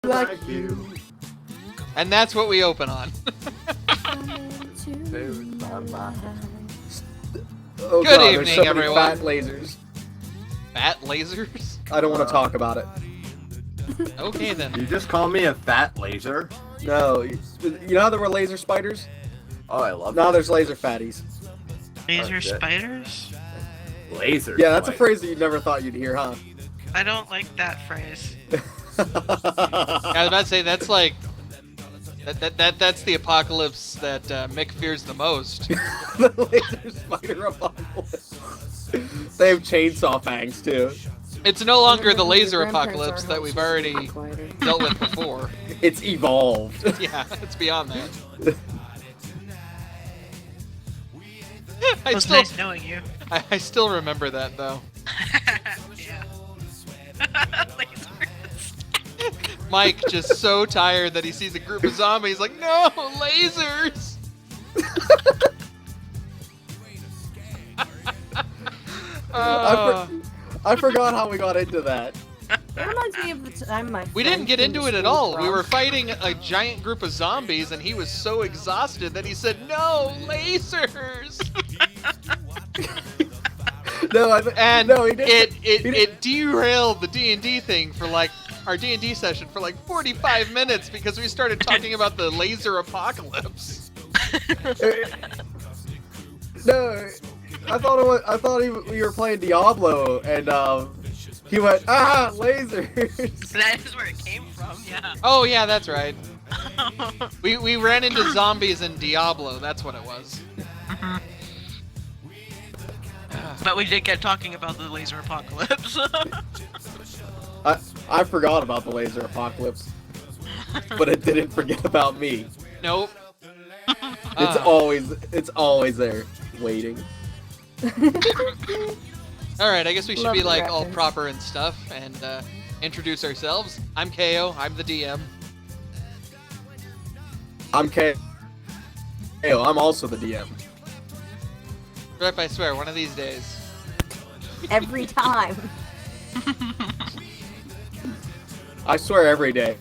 like you. And that's what we open on. Oh, Good God, evening, there's so many everyone. fat lasers. Fat lasers? I don't want to talk about it. Okay then. You just call me a fat laser? No, you know how there were laser spiders? Oh, I love Now that. there's laser fatties. Laser Oh, shit. spiders? Laser. Yeah, that's a spider. phrase that you never thought you'd hear, huh? I don't like that phrase. I was about to say that's like that's the apocalypse that Mick fears the most. The laser spider apocalypse. They have chainsaw fangs, too. It's no longer the laser Your grandparents apocalypse are that we've houses already and quieter. dealt with before. It's evolved. Yeah, it's beyond that. It was nice knowing you. I still remember that though. Yeah. Lasers. Mike just so tired that he sees a group of zombies like, no, lasers! I forgot how we got into that. That reminds me of the time my We friend didn't get came into to it at school all. We from- were fighting a giant group of zombies and he was so exhausted that he said, no, lasers! No, And no, he didn't. it derailed the D&D thing for like, our D&D session for like 45 minutes because we started talking about the laser apocalypse. No, I thought we were playing Diablo, and he went, lasers. That is where it came from, yeah. Oh yeah, that's right. We ran into zombies in Diablo, that's what it was. But we did get talking about the laser apocalypse. I forgot about the laser apocalypse, but it didn't forget about me. Nope. It's always there, waiting. Alright, I guess we should Love be the like all reference. proper and stuff and introduce ourselves. I'm Keio, I'm the DM. I'm Keio. I'm also the DM. Rep, I swear, one of these days. Every time. I swear every day.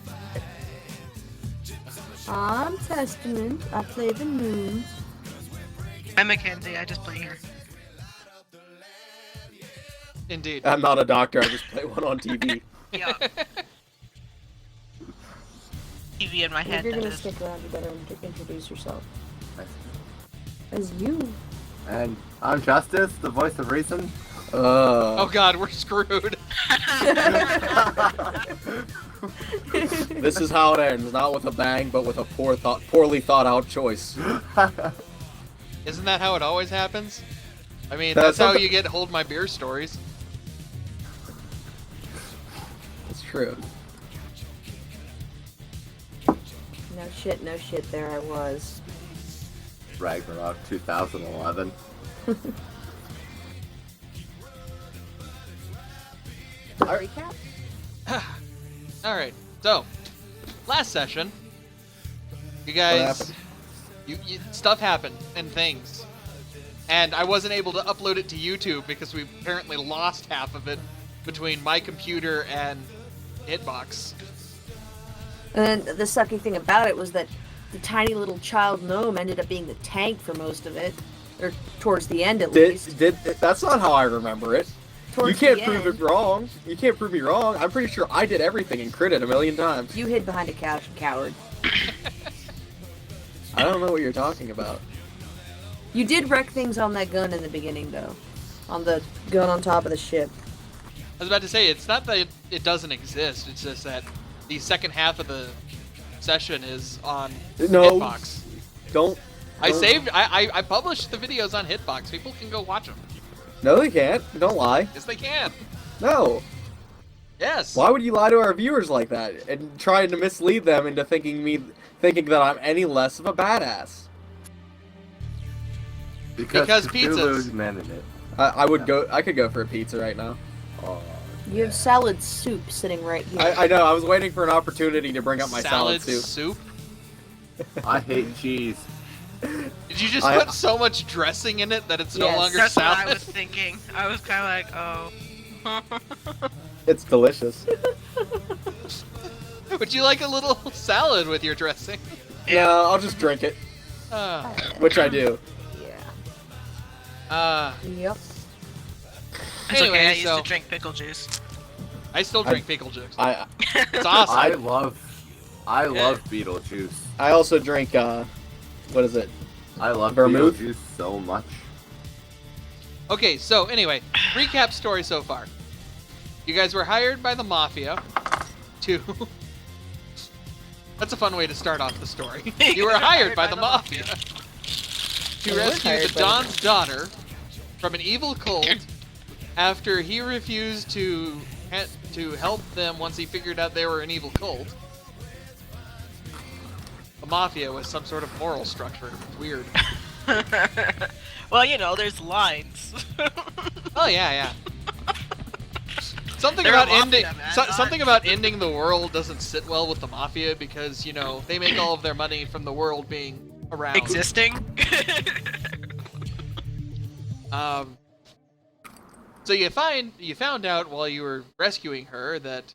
I'm Testament. I play the moon. I'm Mackenzie, I just play here. Indeed. I'm not a doctor. I just play one on TV. Yeah. TV in my If head, you're that gonna is. stick around, you better introduce yourself. As you. And I'm Justice, the voice of reason. Oh god, we're screwed. This is how it ends. Not with a bang, but with a poorly thought out choice. Isn't that how it always happens? I mean, That's that's how something- you get hold my beer stories. It's true. No shit, there I was. Ragnarok 2011. Recap? Alright, so, last session, you What guys, happened? you stuff happened and things. And I wasn't able to upload it to YouTube because we apparently lost half of it between my computer and Hitbox. And then the sucky thing about it was that the tiny little child gnome ended up being the tank for most of it. Or towards the end, at least. That's not how I remember it. Towards You can't the prove end. it wrong. You can't prove me wrong. I'm pretty sure I did everything and crit it a million times. You hid behind a couch, coward. I don't know what you're talking about. You did wreck things on that gun in the beginning, though. On the gun on top of the ship. I was about to say, it's not that it doesn't exist, it's just that the second half of the session is on No. Hitbox. Don't. I published the videos on Hitbox. People can go watch them. No, they can't. Don't lie. Yes, they can. No. Yes. Why would you lie to our viewers like that and try to mislead them into thinking that I'm any less of a badass? Because Cthulhu's pizzas. men in it. I could go for a pizza right now. Oh, You have salad soup sitting right here. I know. I was waiting for an opportunity to bring up my salad soup. soup. I hate cheese. Did you just I- put so much dressing in it that it's no Yes. longer That's what salad? I was thinking. I was kind of like, oh. It's delicious. Would you like a little salad with your dressing? Yeah, I'll just drink it, Uh, which I do. Yeah. Yep. It's Anyway, okay, I used so- to drink pickle juice. I still drink pickle juice. I It's awesome. I love Beetlejuice. I also drink what is it? I love Vermouth? Beetlejuice so much. Okay, so anyway, recap story so far. You guys were hired by the Mafia to... That's a fun way to start off the story. You were hired by the Mafia to We were rescue hired the by Don's daughter from an evil cult after he refused to help them once he figured out they were an evil cult. The Mafia was some sort of moral structure. It's weird. Well, you know, there's lines. Oh yeah. Something They're about a mafia, ending man, something about ending the world doesn't sit well with the Mafia because, you know, they make all of their money from the world being around. Existing. So you found out while you were rescuing her that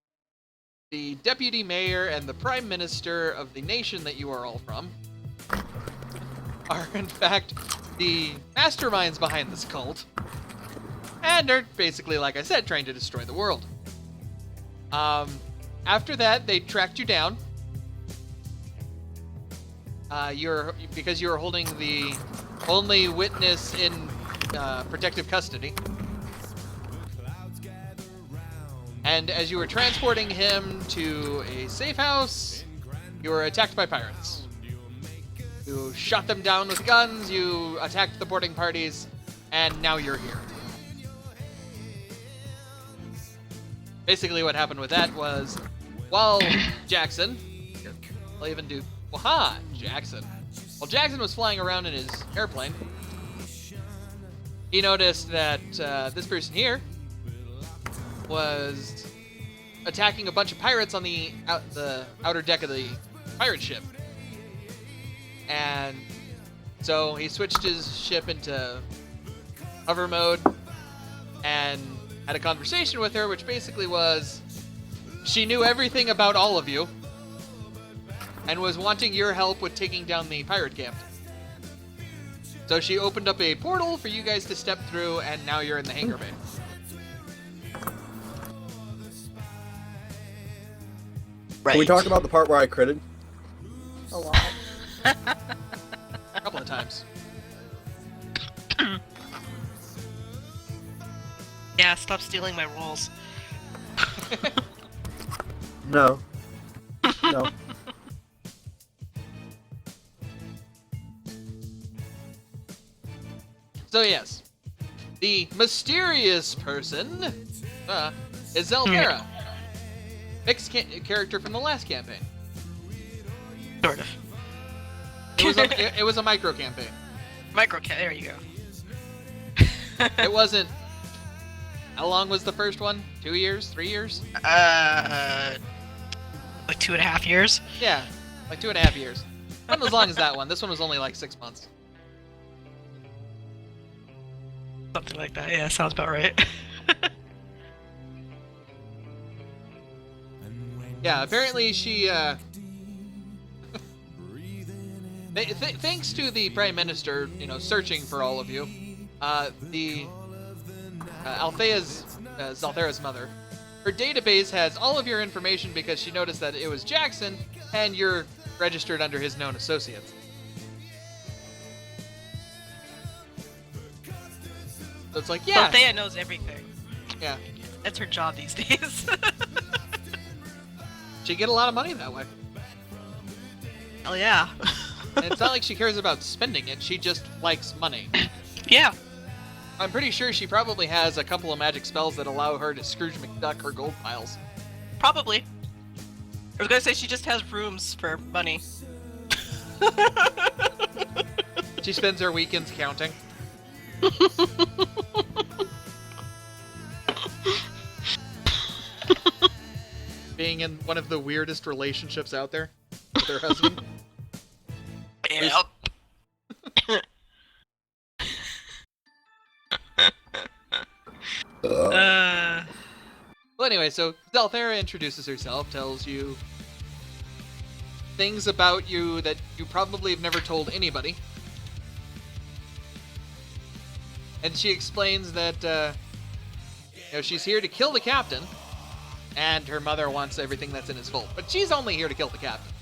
the deputy mayor and the prime minister of the nation that you are all from are in fact the masterminds behind this cult, and are basically, like I said, trying to destroy the world. After that, they tracked you down. Because you were holding the only witness in protective custody. And as you were transporting him to a safe house, you were attacked by pirates. You shot them down with guns, you attacked the boarding parties, and now you're here. Basically what happened with that was, while Jackson... I'll even do... Jackson. While Jackson was flying around in his airplane, he noticed that this person here was attacking a bunch of pirates on the outer deck of the pirate ship. And so he switched his ship into hover mode and had a conversation with her, which basically was she knew everything about all of you and was wanting your help with taking down the pirate camp. So she opened up a portal for you guys to step through, and now you're in the hangar bay. Right. Can we talk about the part where I critted? A lot. A couple of times. Yeah, stop stealing my rolls. No. No. So yes, the mysterious person is Zelvera, Mick's character from the last campaign. Sort of. It was a micro campaign. There you go. It wasn't. How long was the first one? 2 years? 3 years? Like 2.5 years. Yeah, like 2.5 years. Not as long as that one. This one was only like 6 months. Something like that. Yeah, sounds about right. Yeah, apparently she, thanks to the Prime Minister, you know, searching for all of you, Zalthera's mother, her database has all of your information because she noticed that it was Jackson, and you're registered under his known associates. So it's like, yeah. Althea knows everything. Yeah. That's her job these days. She get a lot of money that way. Hell yeah. And it's not like she cares about spending it, she just likes money. Yeah. I'm pretty sure she probably has a couple of magic spells that allow her to Scrooge McDuck her gold piles. Probably. I was gonna say she just has rooms for money. She spends her weekends counting. Being in one of the weirdest relationships out there with her husband. Yeah. Well, anyway, so Zalthera introduces herself, tells you things about you that you probably have never told anybody. And she explains that, she's here to kill the captain, and her mother wants everything that's in his vault. But she's only here to kill the captain.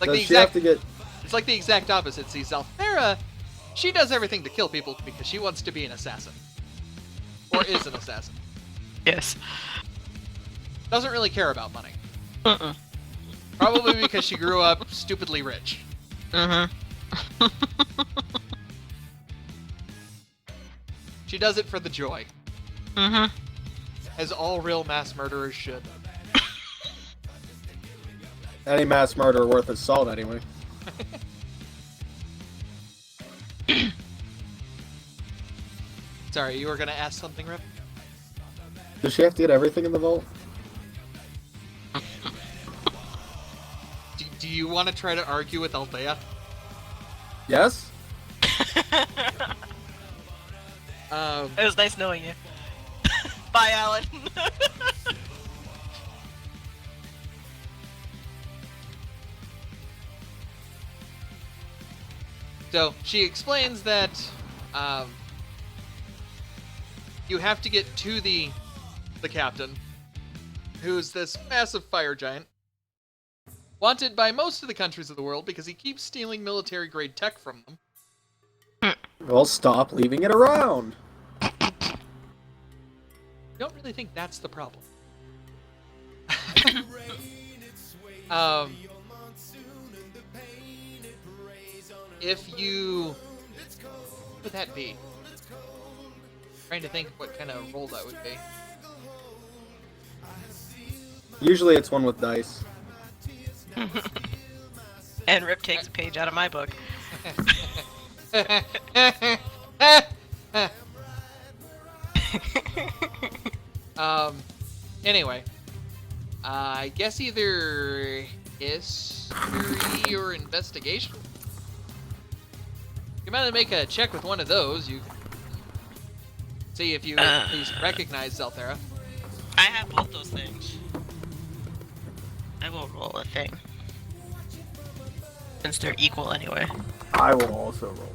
It's like the exact opposite. See, Zalthera, she does everything to kill people because she wants to be an assassin. Or is an assassin. Yes. Doesn't really care about money. Probably because she grew up stupidly rich. She does it for the joy. As all real mass murderers should. Any mass murderer worth his salt, anyway. Sorry, you were gonna ask something, Rip? Does she have to get everything in the vault? Do you want to try to argue with Althea? Yes? It was nice knowing you. Bye, Alan. So she explains that you have to get to the captain, who's this massive fire giant, wanted by most of the countries of the world because he keeps stealing military-grade tech from them. Well, stop leaving it around. I don't really think that's the problem. If you... What would that be? Trying to think what kind of role that would be. Usually it's one with dice. And Rip takes a page out of my book. Anyway. I guess either history or investigation? You might make a check with one of those. You can see if you at least recognize Zalthera. I have both those things. I will roll a thing. Since they're equal anyway. I will also roll.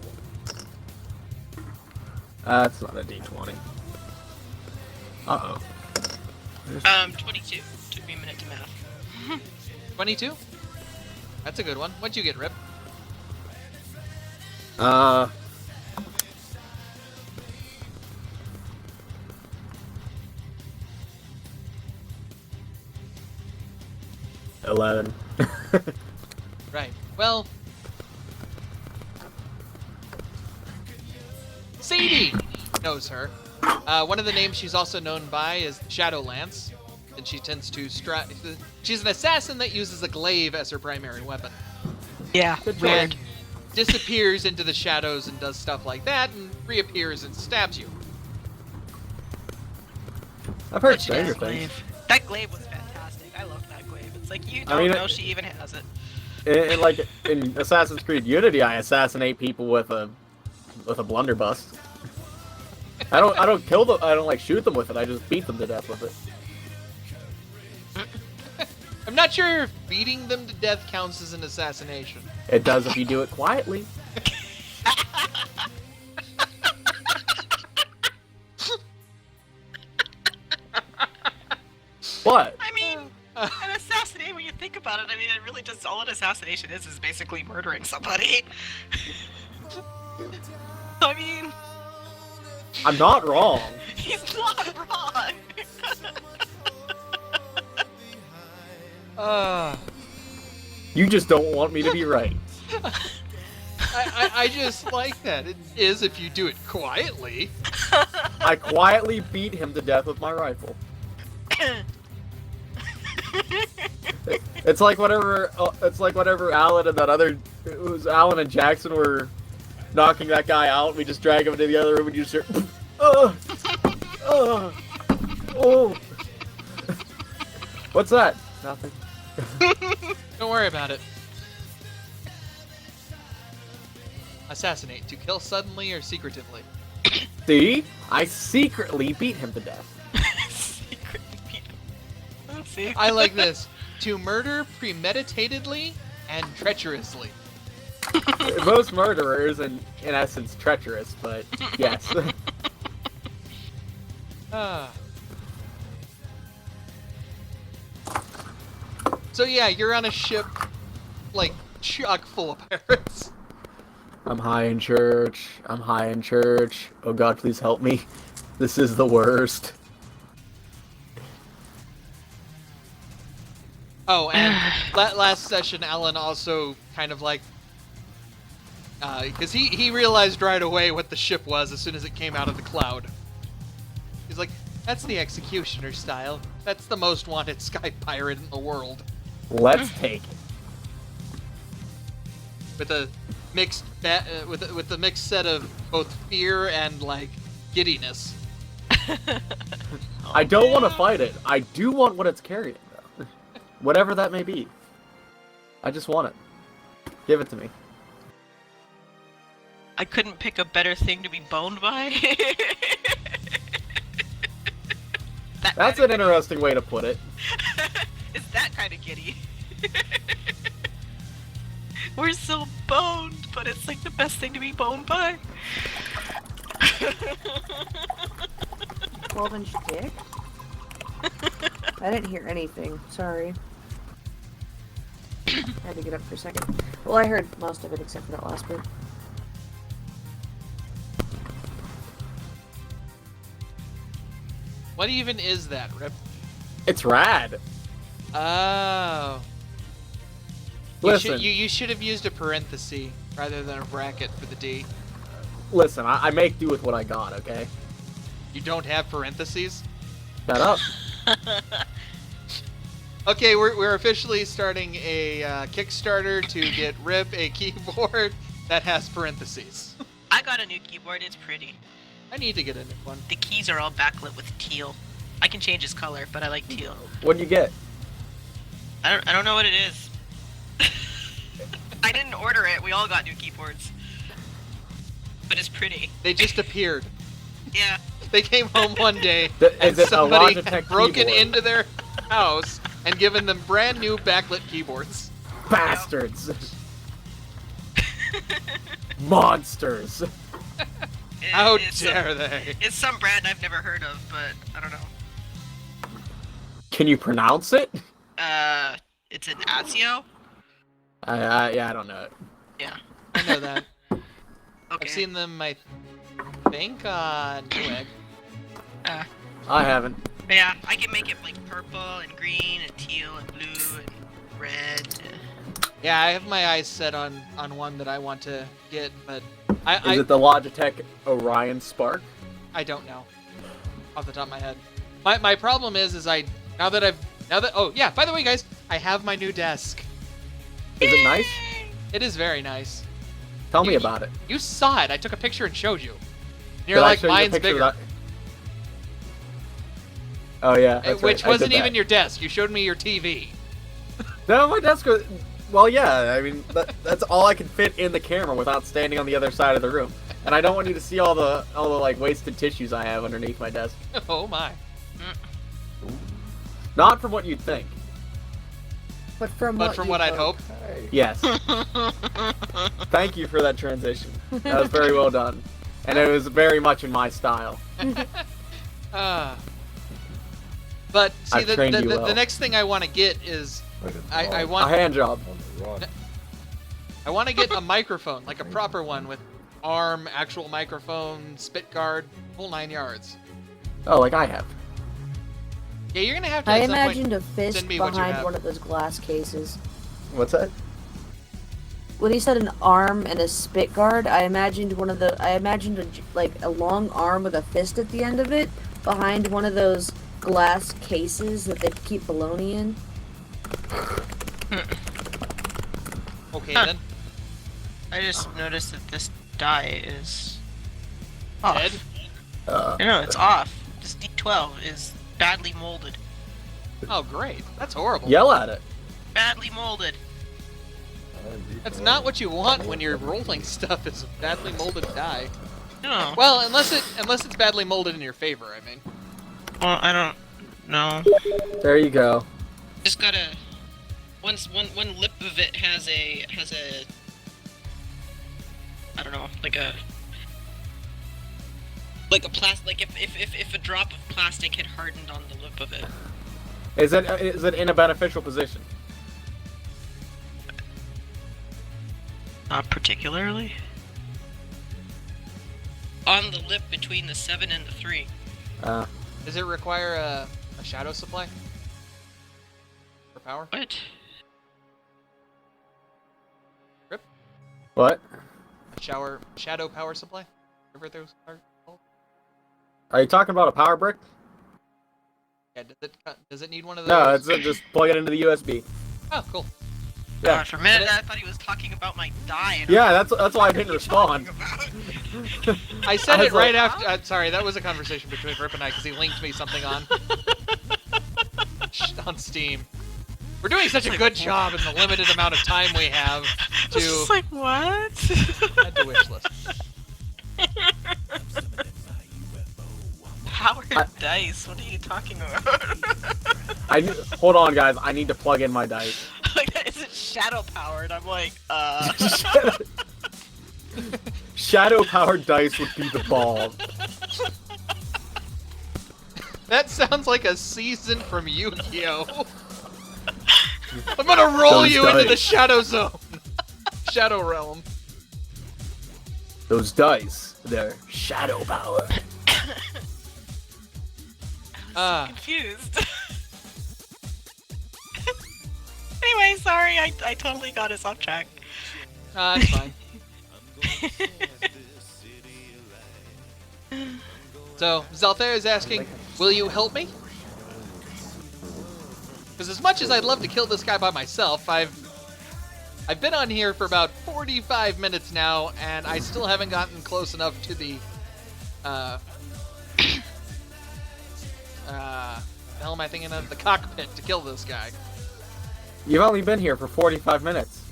That's not a d20. Uh-oh. 22. Took me a minute to math. 22? That's a good one. What'd you get, Rip? 11. Right. Well... Sadie knows her. One of the names she's also known by is Shadowlance, and she tends to she's an assassin that uses a glaive as her primary weapon. Yeah, weird. Disappears into the shadows and does stuff like that, and reappears and stabs you. I've heard But she stranger does things. glaive. That glaive was fantastic. I love that glaive. It's like you don't know she even has it. In Assassin's Creed Unity, I assassinate people with a blunderbuss. I don't kill them. I don't like shoot them with it. I just beat them to death with it. I'm not sure if beating them to death counts as an assassination. It does if you do it quietly. What? I mean, an assassination, when you think about it, I mean, it really just, all an assassination is basically murdering somebody. I mean... I'm not wrong. He's not wrong! You just don't want me to be right. I just like that. It is if you do it quietly. I quietly beat him to death with my rifle. It's like whatever. It's like whatever Alan and that other. It was Alan and Jackson were knocking that guy out. We just drag him into the other room and you just hear, oh. What's that? Nothing. Don't worry about it. Assassinate. To kill suddenly or secretively. See? I secretly beat him to death. Secretly beat him. Let's see. I like this. To murder premeditatedly and treacherously. Most murderers, in essence, treacherous, but yes. So yeah, you're on a ship, like, chock full of pirates. I'm high in church. I'm high in church. Oh God, please help me. This is the worst. Oh, and last session, Alan also kind of like, because he realized right away what the ship was as soon as it came out of the cloud. He's like, that's the Executioner style. That's the most wanted sky pirate in the world. Let's take it. With a mixed with the mixed set of both fear and like giddiness. I don't want to fight it. I do want what it's carrying, though. Whatever that may be. I just want it. Give it to me. I couldn't pick a better thing to be boned by. That's an interesting way to put it. It's that kind of giddy. We're so boned, but it's like the best thing to be boned by. 12-inch dick? I didn't hear anything. Sorry. I had to get up for a second. Well, I heard most of it except for that last bit. What even is that, Rip? It's rad. Oh. Listen. You should have used a parenthesis rather than a bracket for the D. Listen, I make do with what I got, okay? You don't have parentheses? Shut up. Okay, we're officially starting a Kickstarter to get Rip a keyboard that has parentheses. I got a new keyboard. It's pretty. I need to get a new one. The keys are all backlit with teal. I can change his color, but I like teal. What'd you get? I don't know what it is. I didn't order it. We all got new keyboards. But it's pretty. They just appeared. Yeah. They came home one day Is and it a somebody Logitech had broken keyboard? into their house and given them brand new backlit keyboards. Bastards. Monsters. How It's dare they? It's some brand I've never heard of, but I don't know. Can you pronounce it? It's an Azio? Yeah, I don't know it. Yeah. I know that. Okay. I've seen them, I think, on Newegg. I haven't. But yeah, I can make it like purple and green and teal and blue and red. Yeah, I have my eyes set on one that I want to get, but Is it the Logitech Orion Spark? I don't know off the top of my head. My problem is oh yeah, by the way guys, I have my new desk. Is it nice? It is very nice. Tell me about it. You saw it. I took a picture and showed you. And you're Did I like, show you a mine's picture bigger. of that? Oh yeah, that's Which right. I wasn't did even that. your desk. You showed me your TV. No, my desk was... Well, yeah, I mean, that's all I can fit in the camera without standing on the other side of the room. And I don't want you to see all the like, wasted tissues I have underneath my desk. Oh my. Not from what you'd think. But from what I'd hope. Yes. Thank you for that transition. That was very well done. And it was very much in my style. But see, I've trained you well. the next thing I want to get is I A want hand job. to get a microphone, like a proper one with arm, actual microphone, spit guard, whole 9 yards. Oh, like I have. Yeah, you're gonna have to. I at some point, imagined a fist send me what you behind have. one of those glass cases. What's that? When he said an arm and a spit guard, I imagined like a long arm with a fist at the end of it behind one of those glass cases that they keep bologna in. Okay Huh. then. I just noticed that this die is off. Dead? No, it's off. This D12 is badly molded. Oh great, that's horrible. Yell at it. Badly molded. That's not what you want when you're rolling stuff. Is a badly molded die. No. Well, unless it's badly molded in your favor. I mean. Well, I don't know. There you go. Just gotta one lip of it has a I don't know, like a plastic, like if a drop of plastic had hardened on the lip of it. Is it in a beneficial position? Not particularly. On the lip between the 7 and the 3. Does it require a shadow supply? For power? What? Rip? What? Shadow power supply? Whatever those are called? Are you talking about a power brick? Yeah, does it need one of those? No, it's just plug it into the USB. Oh, cool. Yeah. For a minute, I thought he was talking about my die. And Yeah, that's why I didn't respond. I said I it was right like, after. Sorry, that was a conversation between Rip and I because he linked me something on Steam. We're doing such a good job in the limited amount of time we have to Just like, what? add to wish list. Powered dice? What are you talking about? Hold on, guys. I need to plug in my dice. Like, is it shadow powered? I'm like, Shadow-powered dice would be the bomb. That sounds like a season from Yu-Gi-Oh! I'm gonna roll Those you into dice. the Shadow Zone! Shadow Realm. Those dice, they're shadow power. confused. Anyway, sorry, I totally got us off track. It's fine. So, Zalthair is asking, will you help me? Because as much as I'd love to kill this guy by myself, I've been on here for about 45 minutes now, and I still haven't gotten close enough to the, the hell am I thinking of? The cockpit to kill this guy. You've only been here for 45 minutes.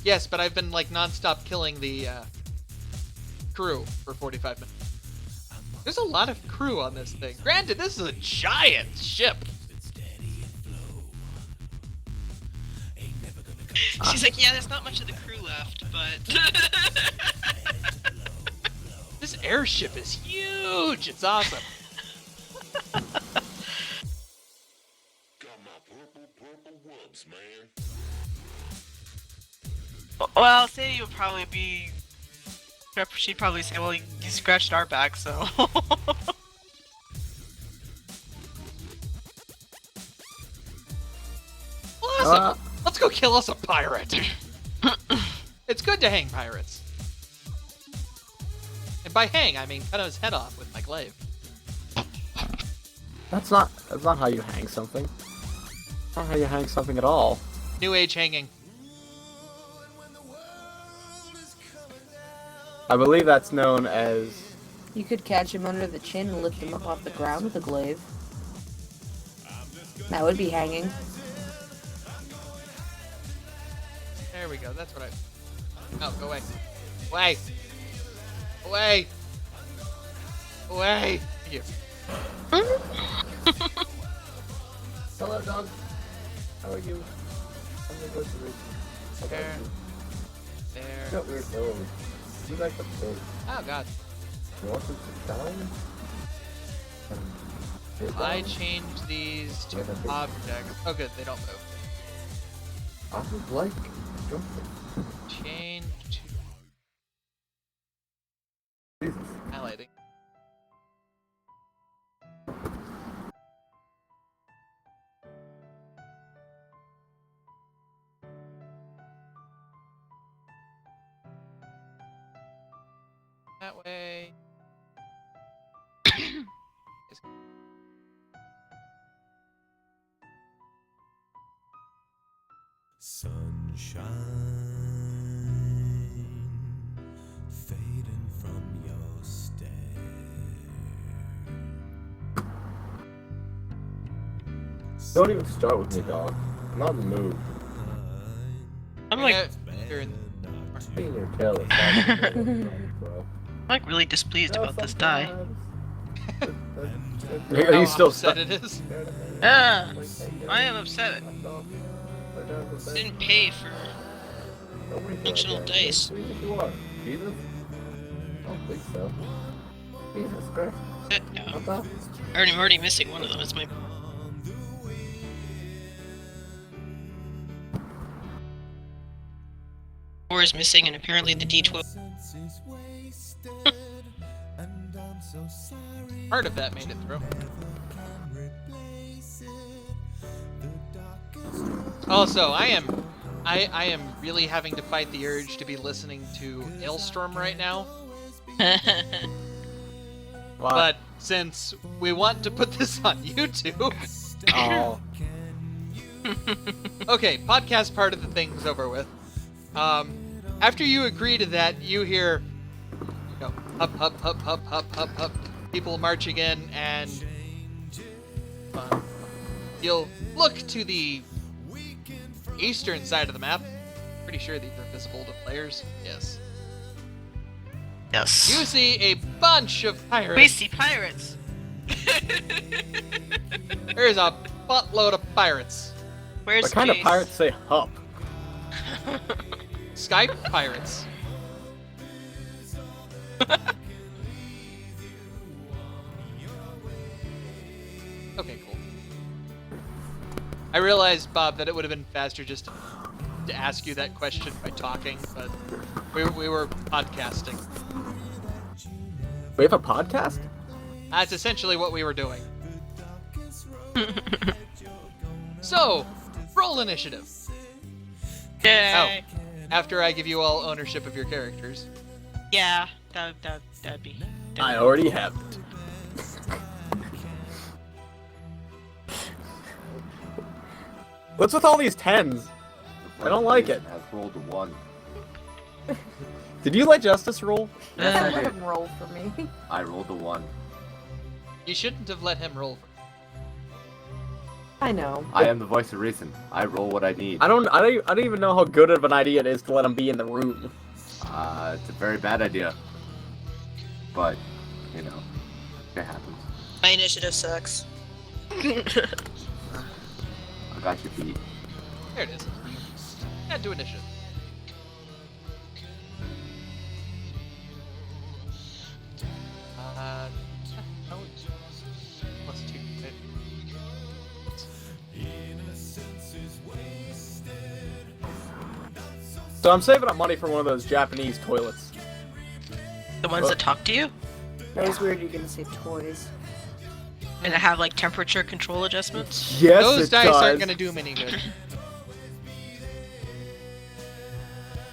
Yes, but I've been, like, non-stop killing the, crew for 45 minutes. There's a lot of crew on this thing. Granted, this is a giant ship. She's like, yeah, there's not much of the crew left, but... This airship is huge. It's awesome. Well, Sadie would probably be... She'd probably say, well, you scratched our back, so... Awesome. Let's go kill us a pirate. It's good to hang pirates. And by hang, I mean cut his head off with my glaive. That's not how you hang something. That's not how you hang something at all. New age hanging. I believe that's known as... You could catch him under the chin and lift him up off the ground with a glaive. That would be hanging. There we go. That's what I... Oh, go away. Away! Away! Away! Thank you. Hello, dog. How are you? I'm gonna go to the... There. There. Got weird nose. You like the fish. Oh, God. You want some down? I changed these to objects. Oh, good. They don't move. I would like jumping. Change to Jesus. highlighting. That way. Sunshine fading from your stare. Don't even start with me, dog. I'm not in the mood. I'm like, You're in- Being your tail is not bro. I'm like really displeased about this die. Are you how still upset stuck? it is? You know what I mean? I am upset. Didn't pay for functional dice. Who do you think you are? Jesus? I don't think so. Jesus Christ. No. What the? I'm already missing one of them. It's my. 4 is missing, and apparently the D12. Part of that made it through. Also, I am really having to fight the urge to be listening to Ailstorm right now. But since we want to put this on YouTube, Oh. okay, podcast part of the thing's over with. After you agree to that, you hear, up, up, up, up, up, up, up, people marching in, and you'll look to the eastern side of the map. Pretty sure these are visible to players. Yes. Yes. You see a bunch of pirates. We see pirates. There's a buttload of pirates. Where's What kind of Jace? pirates say hup? Skype pirates. Okay, cool. I realized, Bob, that it would have been faster just to ask you that question by talking, but we were podcasting. We have a podcast? That's essentially what we were doing. So, roll initiative. Yay. Oh, after I give you all ownership of your characters. Yeah, that'd be. I already have it. What's with all these 10s? I don't like it. Has rolled a 1. Did you let Justice roll? Yes, I Let did. him roll for me. I rolled a 1. You shouldn't have let him roll for I know. I am the voice of reason. I roll what I need. I don't even know how good of an idea it is to let him be in the room. It's a very bad idea. But, you know, it happens. My initiative sucks. I got you beat. There it is. Yeah, do initiative. No, plus 2. So I'm saving up money for one of those Japanese toilets. The ones that talk to you That was weird. You're gonna say toys. and that have like temperature control adjustments. Yes, Those it dice does. aren't going to do him any good.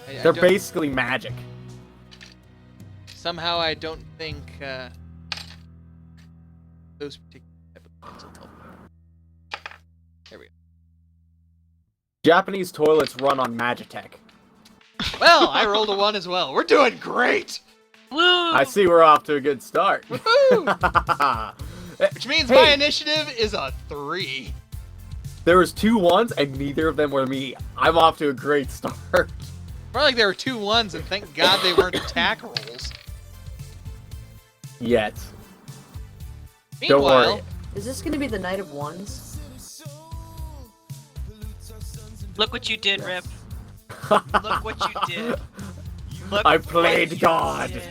I They're don't- basically magic. Somehow I don't think those particular type of things will help. There we go. Japanese toilets run on Magitech. Well, I rolled a 1 as well. We're doing great! Woo! I see we're off to a good start. Woohoo! Which means Hey. my initiative is a 3. There was 2 1s and neither of them were me. I'm off to a great start. More like there were 2 1s, and thank God they weren't attack rolls. Yet. Meanwhile, Don't worry. Is this gonna be the night of ones? Look what you did, Rip. Look what you did. Look I what played you God. did.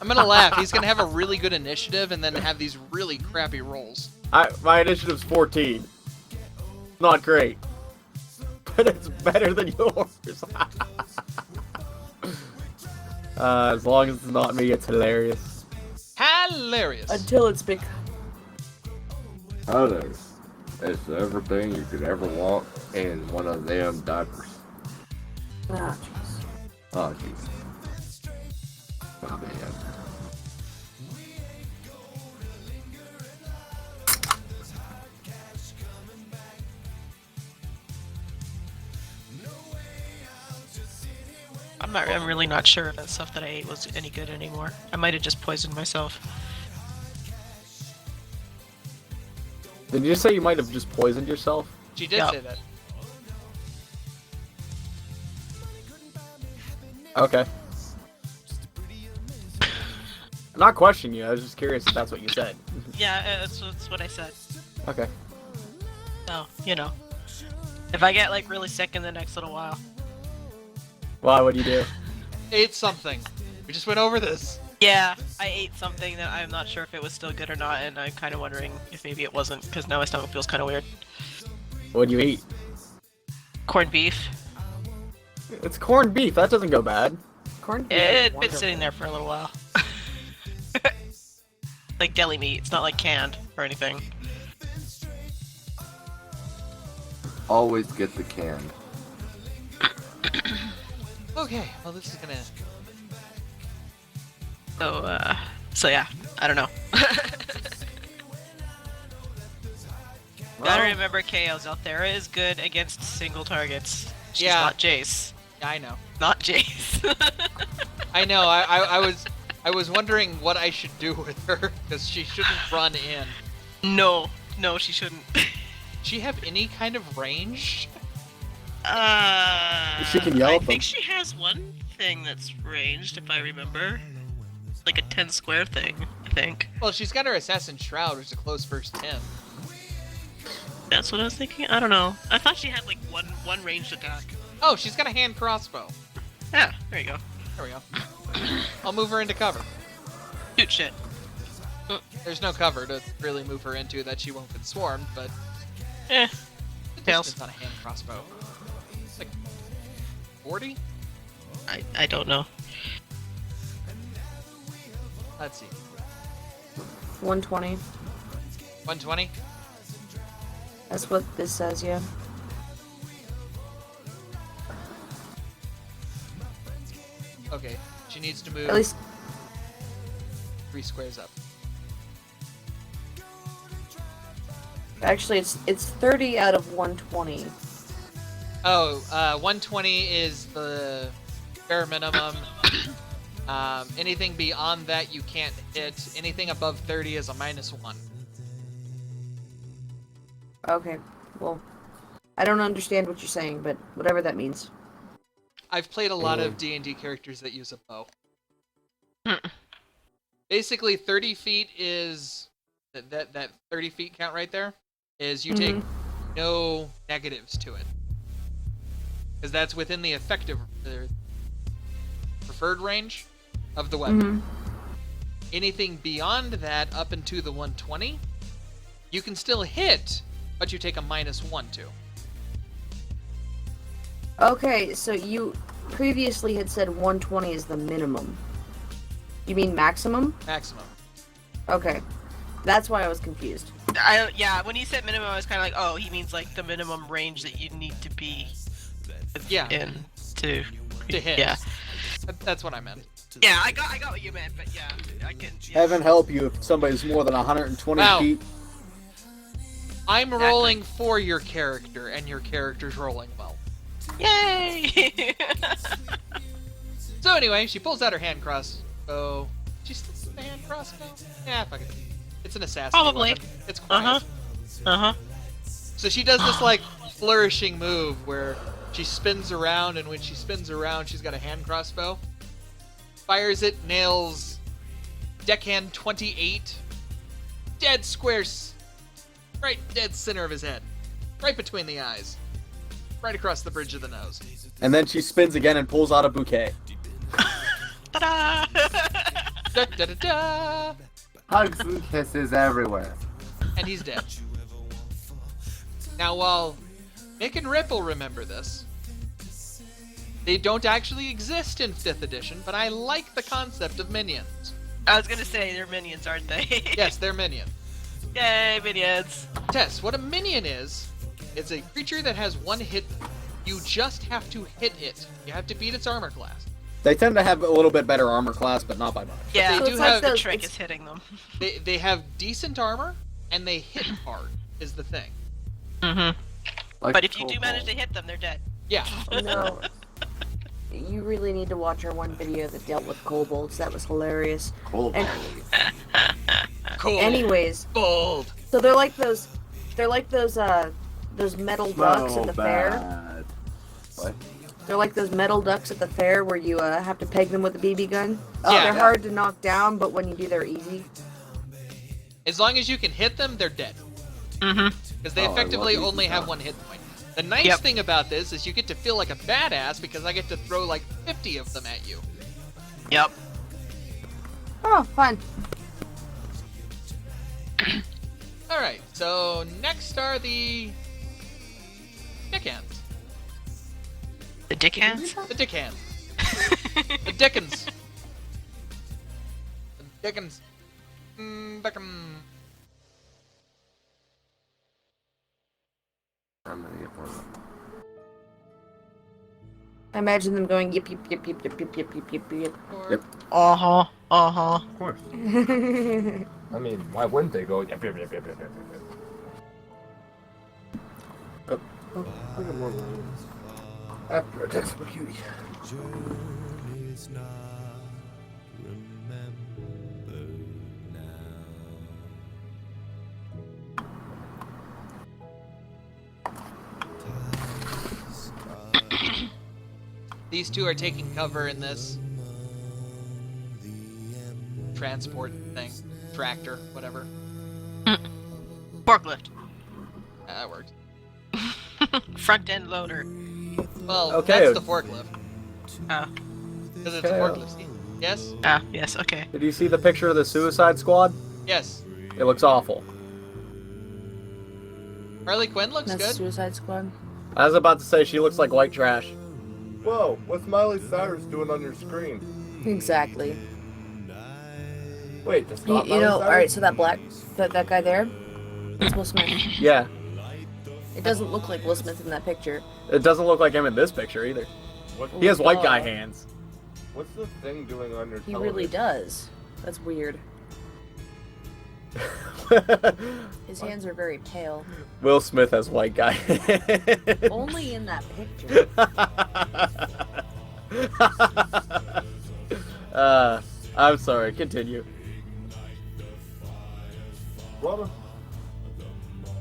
I'm gonna laugh. He's gonna have a really good initiative and then have these really crappy rolls. My initiative's 14. Not great. But it's better than yours. As long as it's not me, it's hilarious. Hilarious. Until it's big. Oh, it's everything you could ever want in one of them diapers. Ah, jeez. Oh, jeez. Oh, man. I'm really not sure that stuff that I ate was any good anymore. I might have just poisoned myself. Did you say you might have just poisoned yourself? She did Yeah. say that. Okay. I'm not questioning you, I was just curious if that's what you said. Yeah, that's what I said. Okay. So, you know. If I get, like, really sick in the next little while. Why? What'd you do? Ate something. We just went over this. Yeah, I ate something that I'm not sure if it was still good or not, and I'm kind of wondering if maybe it wasn't, because now my stomach feels kind of weird. What'd you eat? Corned beef. It's corned beef. That doesn't go bad. Corned beef. It's been sitting there for a little while. Like deli meat, it's not like canned or anything. Always get the canned. Okay, well this is gonna... So yeah, I don't know. Gotta remember Keio, Zelthera is good against single targets. She's Yeah. not Jace. Yeah, I know. Not Jace. I know, I was wondering what I should do with her, because she shouldn't run in. No, she shouldn't. She have any kind of range? She can yell I at them. think she has one thing that's ranged, if I remember. Like a 10 square thing, I think. Well, she's got her Assassin Shroud, which is a close first 10. That's what I was thinking? I don't know. I thought she had like one ranged attack. Oh, she's got a hand crossbow. Yeah, there you go. There we go. I'll move her into cover. Shoot shit. There's no cover to really move her into that she won't get swarmed, but Eh. the Tails. distance on a hand crossbow. It's like 40? I don't know. Let's see. 120. 120? That's what this says, yeah. Okay. She needs to move At least 3 squares up. actually it's 30 out of 120. Oh, 120 is the bare minimum. Anything beyond that you can't hit. Anything above 30 is a -1. Okay. Well, I don't understand what you're saying, but whatever that means. I've played a lot of D&D characters that use a bow. Basically, 30 feet is... That 30 feet count right there is you take no negatives to it. Because that's within the effective... preferred range of the weapon. Anything beyond that, up into the 120, you can still hit, but you take a -1 to. Okay, so you previously had said 120 is the minimum. You mean maximum? Maximum. Okay. That's why I was confused. Yeah, when he said minimum, I was kind of like, oh, he means like the minimum range that you need to be in to hit. Yeah. That's what I meant. Yeah, I got what you meant, but yeah, I can. Yeah. Heaven help you if somebody's more than 120 Wow. feet. I'm rolling for your character, and your character's rolling well. Yay! So anyway, she pulls out her hand crossbow. She still has the hand crossbow? Yeah, fuck it. It's an assassin. Probably. Weapon. It's quiet. Uh-huh. So she does this like flourishing move where she spins around, and when she spins around, she's got a hand crossbow. Fires it, nails deckhand 28. Dead squares. Right dead center of his head. Right between the eyes. Right across the bridge of the nose. And then she spins again and pulls out a bouquet. Ta-da! Da da da da! Hugs and kisses everywhere. And he's dead. Now, while Mick and Ripple remember this, they don't actually exist in 5th edition, but I like the concept of minions. I was gonna say they're minions, aren't they? Yes, they're minions. Yay, minions! Tess, what a minion is, it's a creature that has one hit. You just have to hit it. You have to beat its armor class. They tend to have a little bit better armor class, but not by much. Yeah, They So do it's like have- the those- trick it's- is hitting them. They have decent armor, and they hit hard, is the thing. Mm-hmm. Like But if you do Cobalt. manage to hit them, they're dead. Yeah. No. You really need to watch our one video that dealt with kobolds. That was hilarious. Cobalt. Cool. Anyways, Bold. so they're like those metal ducks at the fair. bad. What? They're like those metal ducks at the fair where you have to peg them with a BB gun. Yeah. They're hard to knock down, but when you do, they're easy. As long as you can hit them, they're dead. Mm-hmm. Because they Oh, I love effectively these only have stuff. 1 hit point. The nice Yep. thing about this is you get to feel like a badass because I get to throw like 50 of them at you. Yep. Oh, fun. Alright, so next are the Dickhands. The dick hands. The Dickhands. The Dickens. The Dickens. Dickens. I'm gonna get one. I imagine them going yip yip yip yip yip yip yip yip yip yip. Yep. Uh-huh. Uh-huh. Of course. I mean, why wouldn't they go? Yep, yep, yep, yep, yep, yep, yep. Oh, I got more lines. After a text from Cutie. Journey's not remembered now. Ties are These two are taking cover in this among the transport thing. Tractor, whatever. Forklift. That works. Front end loader. Well, Okay. that's the forklift. Oh. Because it's a Okay. forklift. See? Yes? Ah, yes, okay. Did you see the picture of the Suicide Squad? Yes. It looks awful. Harley Quinn looks That's good. Suicide Squad. I was about to say she looks like white trash. Whoa, what's Miley Cyrus doing on your screen? Exactly. Wait, that's You, not you Miley know, Cyrus? alright, so that guy there, that's Will Smith. Yeah, It doesn't look like Will Smith in that picture. it doesn't look like him in this picture either. What, He has white guy Oh. hands. what's the thing doing on your He television? really does. That's weird. His hands are very pale. Will Smith has white guy hands. Only in that picture. I'm sorry, continue. Brother,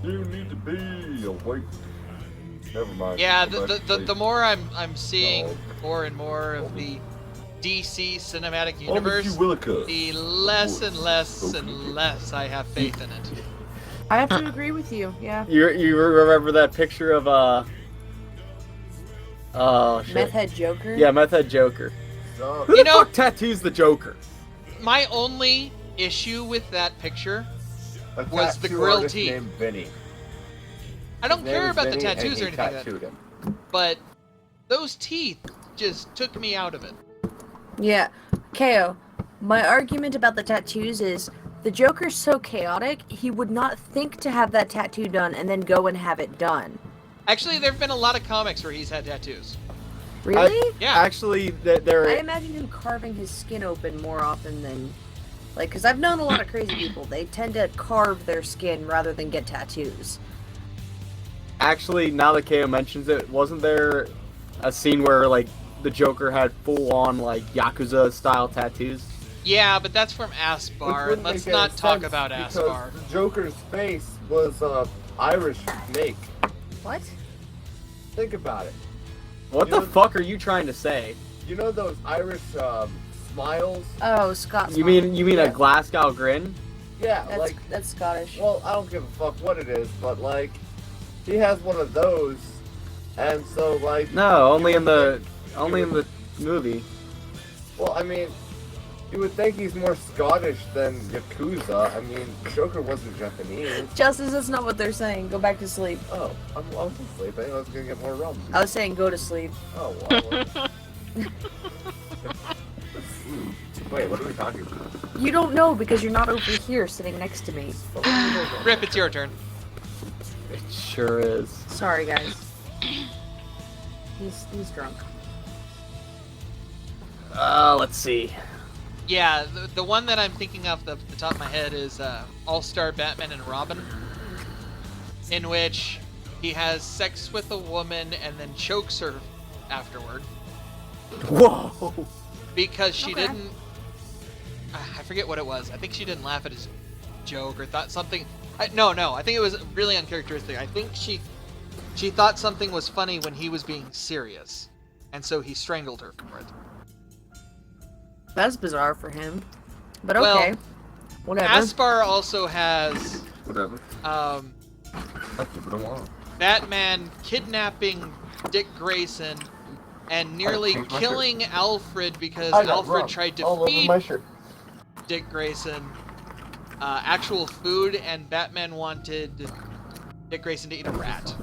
you need to be awake. Never mind. Yeah, Go back to the sleep. more I'm seeing No. more and more of the DC cinematic Only universe, Willikers. the less and less and less I have faith in it. I have to agree with you, yeah. You remember that picture of oh shit. Meth Head Joker? Yeah, Meth Head Joker. No, Who You the know- fuck tattoos the Joker? My only issue with that picture, a was the tattoo grill artist teeth. named Vinny. I don't His name care is about the Vinny, and tattoos he or anything like that, tattooed him. but those teeth just took me out of it. Yeah. Keio, my argument about the tattoos is the Joker's so chaotic, he would not think to have that tattoo done and then go and have it done. Actually, there have been a lot of comics where he's had tattoos. Really? Yeah. Actually, I there. imagine him carving his skin open more often than... Like, because I've known a lot of crazy people. They tend to carve their skin rather than get tattoos. Actually, now that Keio mentions it, wasn't there a scene where like the Joker had full-on like Yakuza style tattoos? Yeah, but that's from Which Aspar. wouldn't Let's make any not talk sense about because Aspar. The Joker's face was Irish make. What? Think about it. What You the know- fuck are you trying to say? You know those Irish smiles? Oh, Scott's You mean Yeah. a Glasgow grin? Yeah, That's, like, that's Scottish. well, I don't give a fuck what it is, but like, he has one of those, and so like, No, only in the movie. well, I mean, you would think he's more Scottish than Yakuza. I mean, Joker wasn't Japanese. Justice, that's not what they're saying. Go back to sleep. Oh, I wasn't sleeping. I was gonna get more rum. I was saying go to sleep. Oh, well. Wait, what are we talking about? You don't know because you're not over here sitting next to me. Rip, it's your turn. It sure is. Sorry, guys. He's drunk. Let's see. Yeah, the one that I'm thinking of the top of my head is All-Star Batman and Robin, in which he has sex with a woman and then chokes her afterward Whoa. because she Okay. didn't. I forget what it was. I think she didn't laugh at his joke or thought something. No, I think it was really uncharacteristic. I think she thought something was funny when he was being serious, and so he strangled her for it. That's bizarre for him. But Well, okay. Whatever. Aspar also has Whatever. I'll keep it along. Batman kidnapping Dick Grayson and nearly changed my killing Alfred because I got Alfred rum tried to all over feed my shirt. Dick Grayson actual food, and Batman wanted Dick Grayson to eat a rat.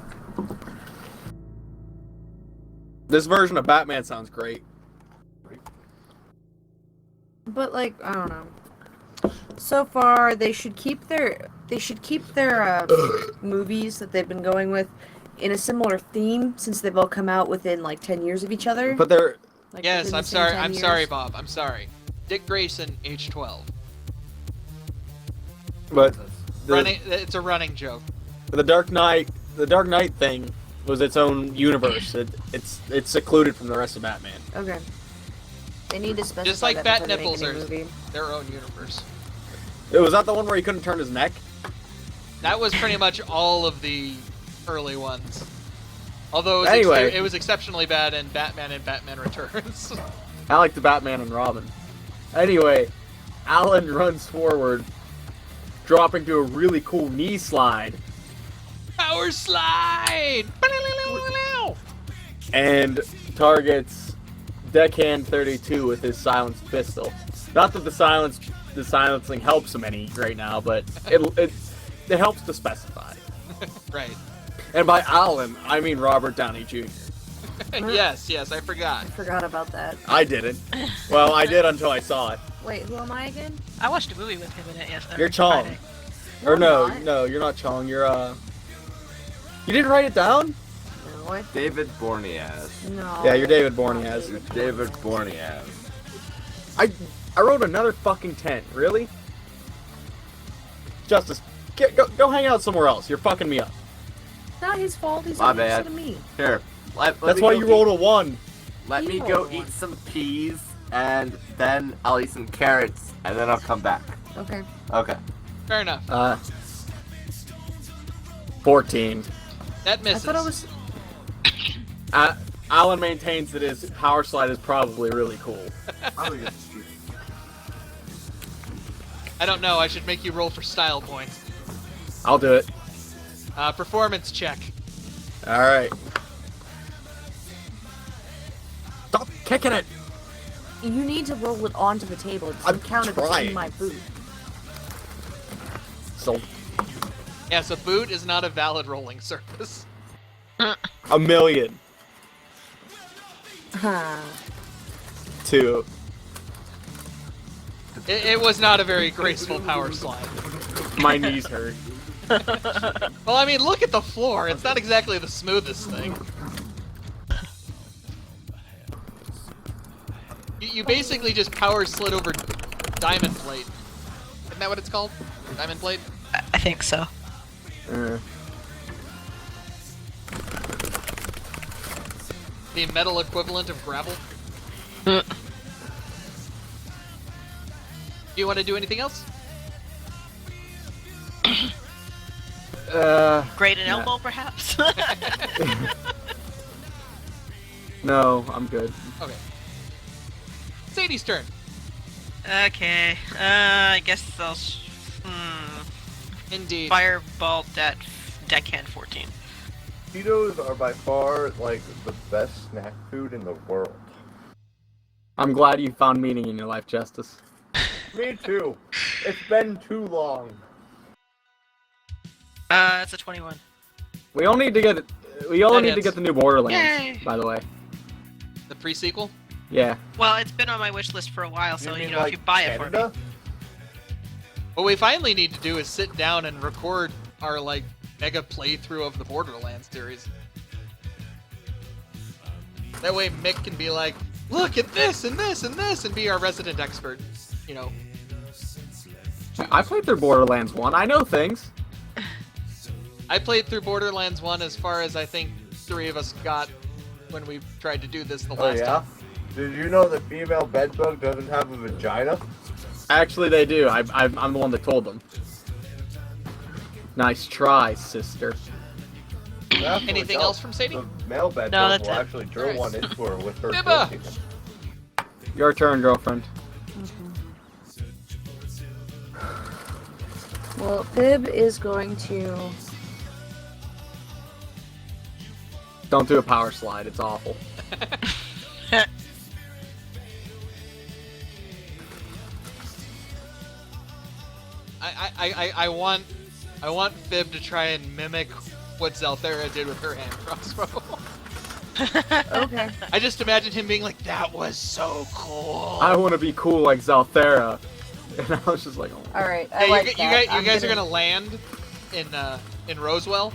This version of Batman sounds great. But like, I don't know. So far, they should keep their movies that they've been going with in a similar theme, since they've all come out within like 10 years of each other. But they're Like, Yes, within the I'm same sorry. 10 I'm years. sorry, Bob. I'm sorry. Dick Grayson, age 12. but It's a running joke. the Dark Knight thing was its own universe. It's secluded from the rest of Batman. Okay. They need to specify Just like that Bat before they make Nipples a are new movie. their own universe. Was that the one where he couldn't turn his neck? That was pretty much all of the early ones. Although it was, Anyway. it was exceptionally bad in Batman and Batman Returns. I like the Batman and Robin. Anyway, Alan runs forward, dropping to a really cool knee slide, Power slide! and targets Deckhand 32 with his silenced pistol. Not that the silencing helps him any right now, but it helps to specify. Right. And by Alan, I mean Robert Downey Jr. Yes, I forgot. I forgot about that. I didn't. Well, I did until I saw it. Wait, who am I again? I watched a movie with him in it yesterday. You're Chong. Friday. Or No, I'm not. no, you're not Chong. You're You didn't write it down? No, I, David Borneaz. no. Yeah, you're David Borneaz. You're David Borneaz. I wrote another fucking 10. Really? Justice, go hang out somewhere else. You're fucking me up. It's not his fault. He's My not bad. instead of me. Here, let That's me why go you eat- rolled a 1. Let me You go rolled eat one. some peas, and then I'll eat some carrots, and then I'll come back. Okay. Okay. Fair enough. 14. That I misses. thought I was. Alan maintains that his power slide is probably really cool. I don't know. I should make you roll for style points. I'll do it. Performance check. All right. Stop kicking it. You need to roll it onto the table. It I'm doesn't count if it's trying. in my boot. So Yes, a boot is not a valid rolling surface. a million. Huh. 2. It was not a very graceful power slide. My knees hurt. Well, I mean, look at the floor. It's not exactly the smoothest thing. You basically just power slid over diamond plate. Isn't that what it's called? Diamond plate? I think so. The metal equivalent of gravel? Uh, Do you want to do anything else? Grade an Yeah. elbow, perhaps? No, I'm good. Okay. Sadie's turn. Okay. I guess I'll... Indeed. Fireball that deckhand 14. Cheetos are by far, like, the best snack food in the world. I'm glad you found meaning in your life, Justice. Me too. It's been too long. It's a 21. We all need to get hits. the new Borderlands, Yay. by the way. The pre-sequel? Yeah. Well, it's been on my wish list for a while, so, mean, you know, like, if you buy it for Canada? me. What we finally need to do is sit down and record our, like, mega playthrough of the Borderlands series. That way Mick can be like, look at this and this and this, and be our resident expert. You know. I played through Borderlands 1. I know things. I played through Borderlands 1 as far as I think 3 of us got when we tried to do this the Oh last yeah? time. Did you know the female bedbug doesn't have a vagina? Actually, they do. I'm the one that told them. Nice try, sister. That's Anything what else from Sadie? The male bedbug that's will it. actually drill Alright. one into her with her Bibba! pussy. Your turn, girlfriend. Well, Fib is going to Don't do a power slide. It's awful. I want Fib to try and mimic what Zelthera did with her hand crossbow. Okay. I just imagine him being like, "That was so cool." I want to be cool like Zalthera. And I was just like, oh. All right. Hey, I like you that. guys are gonna land in Roswell.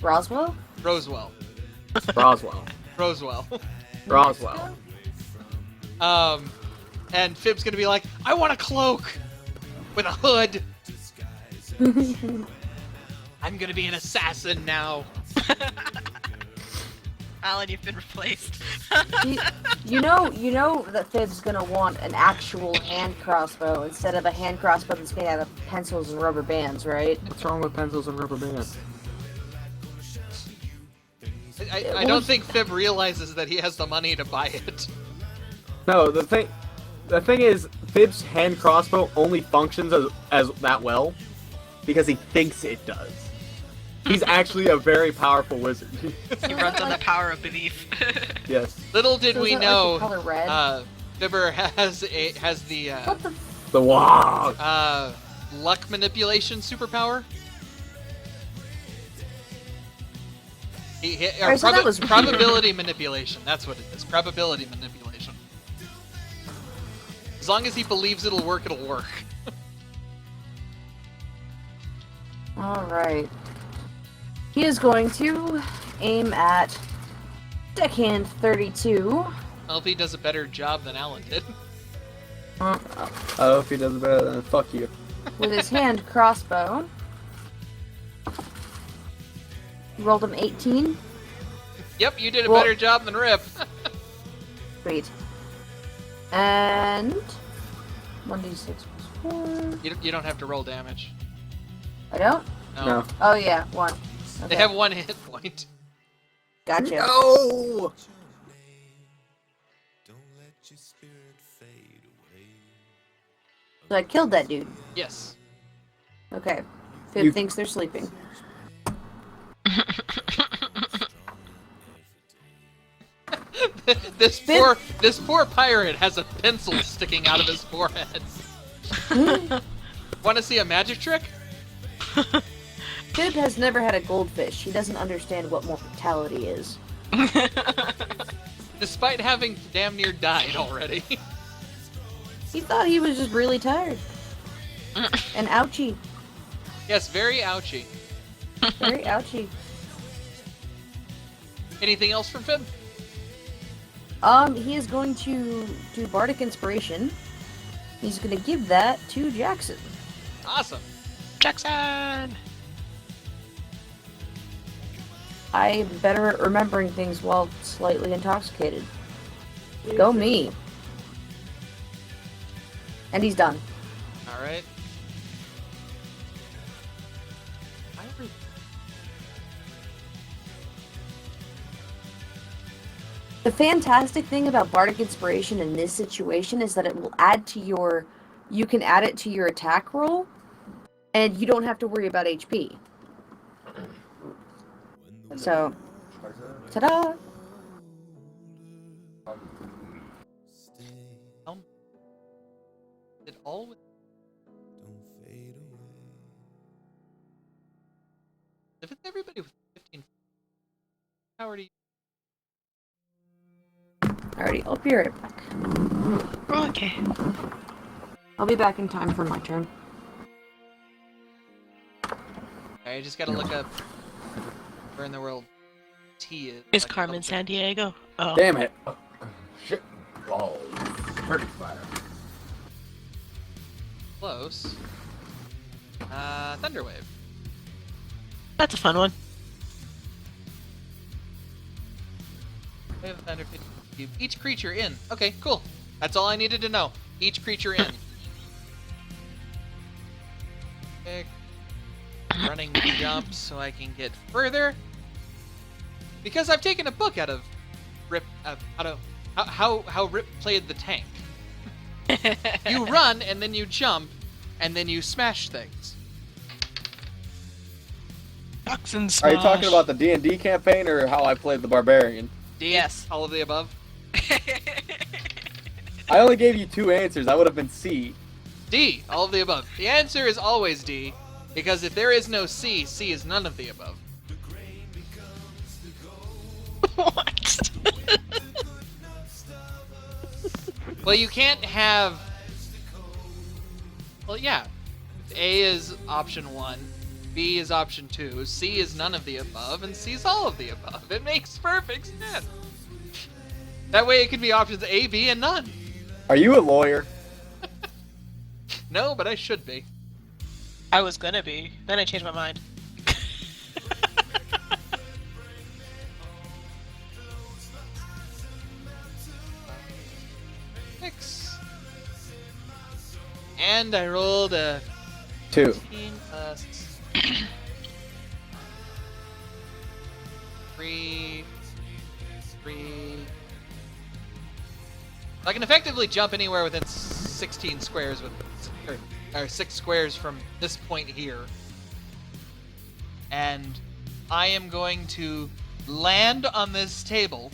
Roswell? Roswell. Roswell. Roswell. Roswell. And Fib's gonna be like, "I want a cloak with a hood. I'm gonna be an assassin now." Alan, you've been replaced. You know that Fib's gonna want an actual hand crossbow instead of a hand crossbow that's made out of pencils and rubber bands, right? What's wrong with pencils and rubber bands? I don't think Fib realizes that he has the money to buy it. No, the thing is, Fib's hand crossbow only functions as that well because he thinks it does. He's actually a very powerful wizard. He runs on the power of belief. Yes. Little did So is we that like know, the color red? Fibber has the What the? The wow. luck manipulation superpower. Alright, so that was weird. Probability manipulation. That's what it is. Probability manipulation. As long as he believes it'll work, it'll work. All right. He is going to aim at deckhand 32. Well, if he does a better job than Alan did. Oh, if he does it better, then fuck you. With his hand crossbow. He rolled him 18. Yep, you did a Well- better job than Rip. Sweet. And 1d6 plus 4. You don't have to roll damage. I don't? No. Oh yeah, 1. They Okay. have 1 hit point. Gotcha. No! Don't let your spirit fade away. So I killed that dude. Yes. Okay. Fib You- thinks they're sleeping. This poor pirate has a pencil sticking out of his forehead. Want to see a magic trick? Fib has never had a goldfish. He doesn't understand what mortality is. Despite having damn near died already. He thought he was just really tired. And ouchy. Yes, very ouchy. Very ouchy. Anything else from Fib? He is going to do Bardic Inspiration. He's going to give that to Jackson. Awesome. Jackson! I'm better at remembering things while slightly intoxicated. Go me. And he's done. All right. The fantastic thing about Bardic Inspiration in this situation is that it will add to your... You can add it to your attack roll, and you don't have to worry about HP. So, ta-da! Did all with Don't fade away. if it's everybody with 15 power to you? Alrighty, I'll be right back. Okay. I'll be back in time for my turn. I just gotta look up where in the world T is. Is I can Carmen double check. San Diego? Oh. Damn it. Shit. Balls. Turkey fire. Close. Thunderwave. That's a fun one. Wave of Thunder 50 cube. Each creature in. Okay, cool. That's all I needed to know. Each creature in. Okay. Running jump so I can get further. Because I've taken a book out of Rip, out of how Rip played the tank. You run and then you jump and then you smash things. Ducks and Are Smosh. you talking about the D&D campaign or how I played the barbarian? D, Yes. all of the above. I only gave you 2 answers. That would have been C. D, all of the above. The answer is always D, because if there is no C, C is none of the above. What? Well, you can't have... Well, yeah. A is option 1, B is option 2, C is none of the above, and C is all of the above. It makes perfect sense. That way it could be options A, B, and none. Are you a lawyer? No, but I should be. I was gonna be. Then I changed my mind. Six. And I rolled a 2. 15 plus 3. I can effectively jump anywhere within 16 squares with, or 6 squares from this point here. And I am going to land on this table.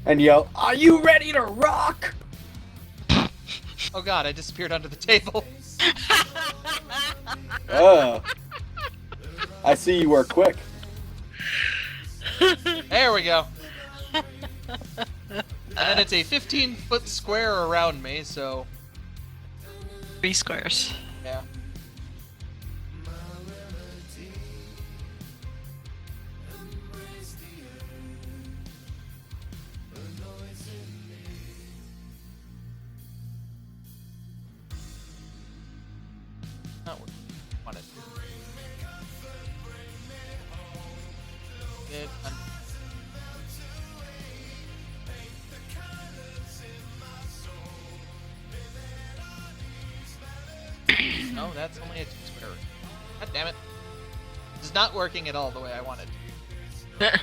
And yell, "Are you ready to rock?" Oh god, I disappeared under the table. I see you were quick. There we go. And then it's a 15-foot square around me, so 3 squares. yeah. Not what I wanted. Good. No, that's only a 2 square. God damn it. This is not working at all the way I wanted. Did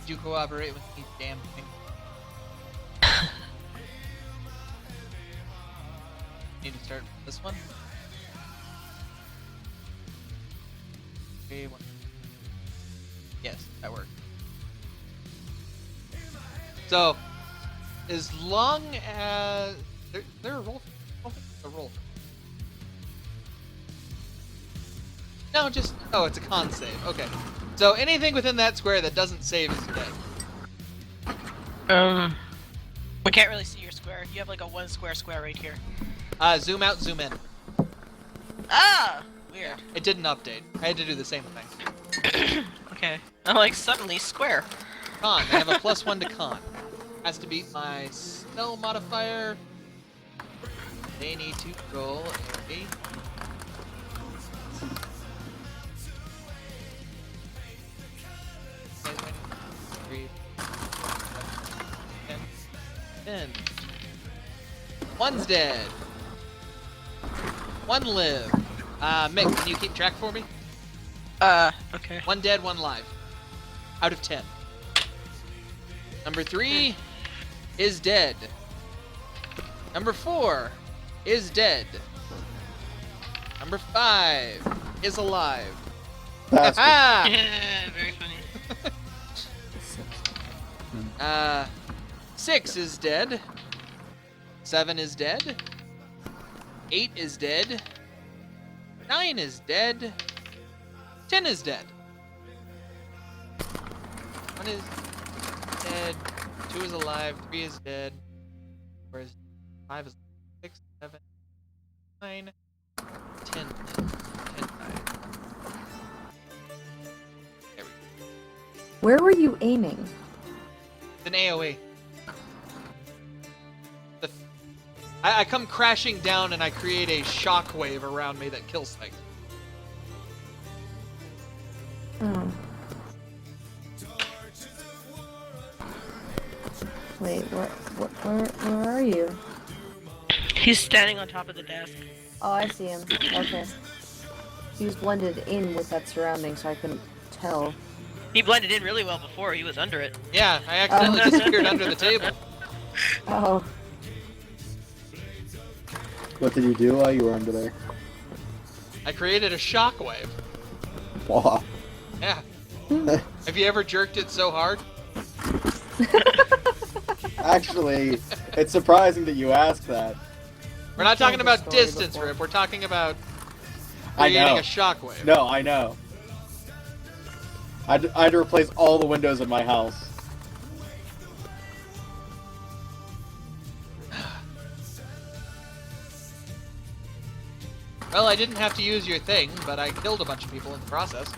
you cooperate with these damn things? Need to start with this one. Okay, one. Yes, that worked. So, as long as there a roll? I don't think it's a roll. No, just it's a con save. Okay. So anything within that square that doesn't save is dead. We can't really see your square. You have like a 1 square right here. Zoom out, zoom in. Ah! Weird. It didn't update. I had to do the same thing. Okay. I'm like, suddenly square. Con. I have a +1 to con. Has to beat my spell modifier. They need to roll a... Three, 10. One's dead. 1 live. Mick, can you keep track for me? Okay. 1 dead, 1 live. Out of 10. Number 3 is dead. Number 4 is dead. Number 5 is alive. That's Ah! Yeah, very funny. 6 is dead. 7 is dead. 8 is dead. 9 is dead. 10 is dead. 1 is dead. 2 is alive. 3 is dead. 4 is 5 is 6, 7, 9, 10. 10 died. There we go. Where were you aiming? It's an AoE. I come crashing down and I create a shockwave around me that kills things. Oh. Wait, where are you? He's standing on top of the desk. Oh, I see him. Okay. He was blended in with that surrounding, so I couldn't tell. He blended in really well before. He was under it. Yeah, I accidentally disappeared under the table. Oh. What did you do while you were under there? I created a shockwave. Wow. Yeah. Have you ever jerked it so hard? Actually, it's surprising that you asked that. We're not talking told this about story distance, before. Rip. We're talking about I creating know. a shockwave. No, I know. I had to replace all the windows in my house. Well, I didn't have to use your thing, but I killed a bunch of people in the process.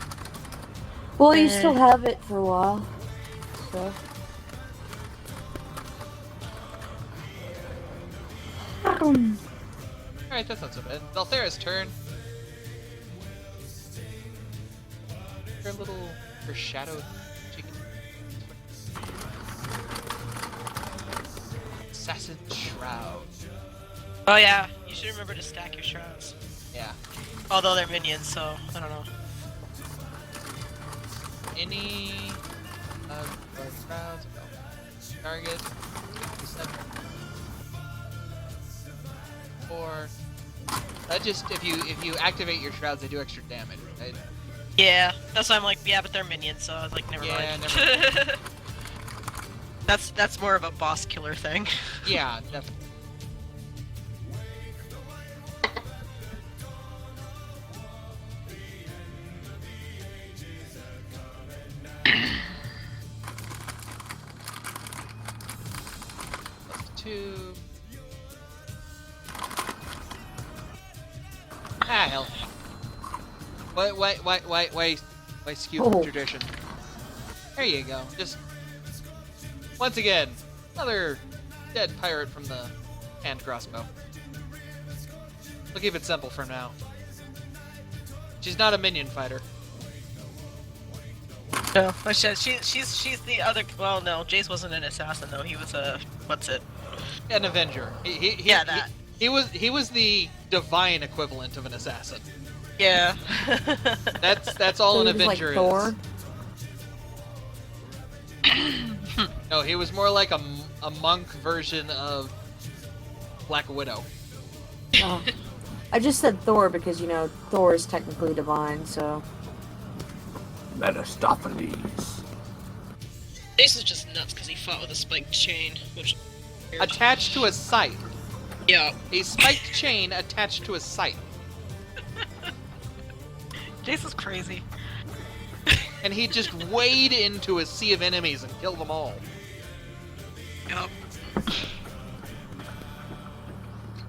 Well, you still have it for a while. So. Alright, that's not so bad. Althera's turn. Her little... her shadow... chicken. Assassin Shroud. Oh yeah, you should remember to stack your shrouds. Yeah. Although they're minions, so I don't know. Any... shrouds... Target... 7... Or... just, if you activate your shrouds, they do extra damage, right? Yeah, that's why I'm like, yeah, but they're minions, so I was like, never Yeah, mind. never That's more of a boss killer thing. Yeah, definitely. Two. Ah, hell. Why skew Oh. tradition? There you go. Just once again, another dead pirate from the hand crossbow. We'll keep it simple for now. She's not a minion fighter. No, but she's the other. Well, no, Jace wasn't an assassin though. He was a what's it? An Avenger. Yeah, that. He was the divine equivalent of an assassin. Yeah. That's all So an he was Avenger like Thor? is. No, he was more like a monk version of Black Widow. Oh. I just said Thor because, you know, Thor is technically divine, so... Mephistopheles. This is just nuts because he fought with a spiked chain, which... Attached to a scythe. Yeah. A spiked chain attached to a scythe. Jace is crazy. And he just wade into a sea of enemies and killed them all. Yup.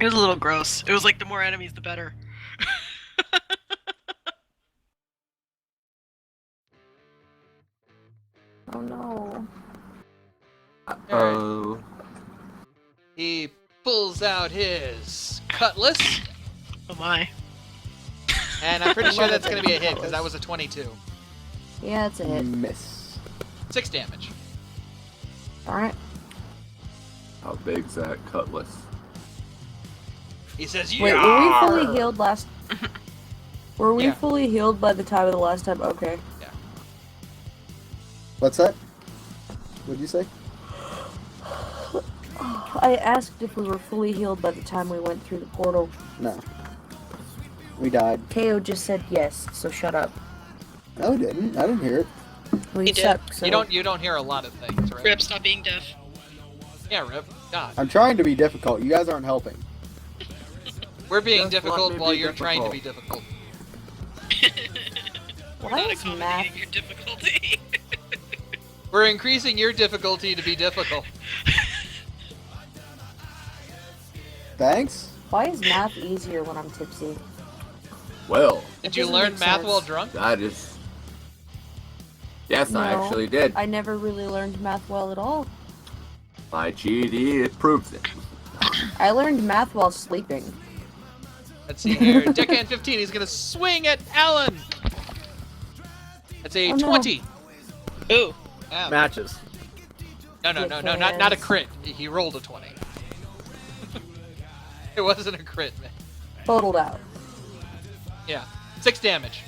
It was a little gross. It was like the more enemies, the better. Oh no. Oh. He pulls out his cutlass, Oh my. and I'm pretty sure that's going to be a hit because that was a 22. Yeah, it's a hit. Miss. 6 damage. Alright. How big's that cutlass? He says, Wait, were we "Yarr!" fully healed last... Were we Yeah. fully healed by the time of the last time? Okay. What's that? What'd you say? I asked if we were fully healed by the time we went through the portal. No. We died. Keio just said yes, so shut up. No, we didn't. I didn't hear it. Well, He you did. suck, so... You don't hear a lot of things, right? Rip, stop being deaf. Yeah, Rip. God. I'm trying to be difficult. You guys aren't helping. We're being Just let difficult me while be you're trying to be difficult. We're Why not is accommodating math- your difficulty. We're increasing your difficulty to be difficult. Thanks. Why is math easier when I'm tipsy? Well, Did That you doesn't learn make math sense. while drunk? that is... Yes, I No. actually did. I never really learned math well at all. My GED, it proves it. I learned math while sleeping. Let's see here. Deckhand 15, he's gonna swing at Alan! That's a Oh, no. 20. Ooh. Yeah. Matches. No, not a crit. He rolled a 20. It wasn't a crit, man. Totaled out. Yeah. 6 damage.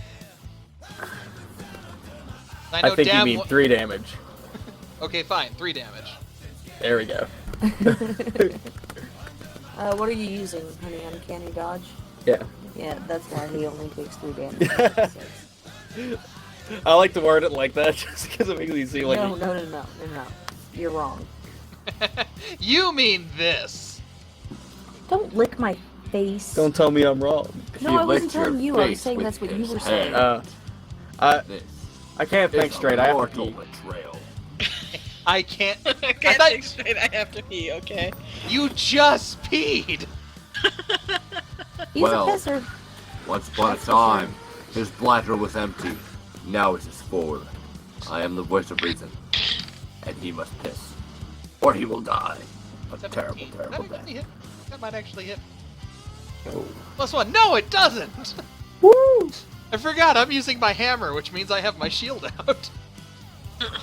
I I know think you damn mean well- 3 damage. Okay, fine. 3 damage. There we go. What are you using, honey? Uncanny dodge? Yeah. Yeah, that's why he only takes 3 damage. I like to word it like that just because it makes me seem like... No. You're wrong. You mean this? Don't lick my face. Don't tell me I'm wrong. No, I wasn't telling you. I was saying that's what you were saying. I can't think straight. I have to pee. betrayal. I can't. I can't thought- think straight. I have to pee. Okay. You just peed. He's Well. a pisser. Once upon a time, his bladder was empty. Now it is full. I am the voice of reason, and he must piss, or he will die. A terrible, 17. terrible That might death. hit. That might actually hit. Oh. +1. No, it doesn't. Woo! I forgot. I'm using my hammer, which means I have my shield out.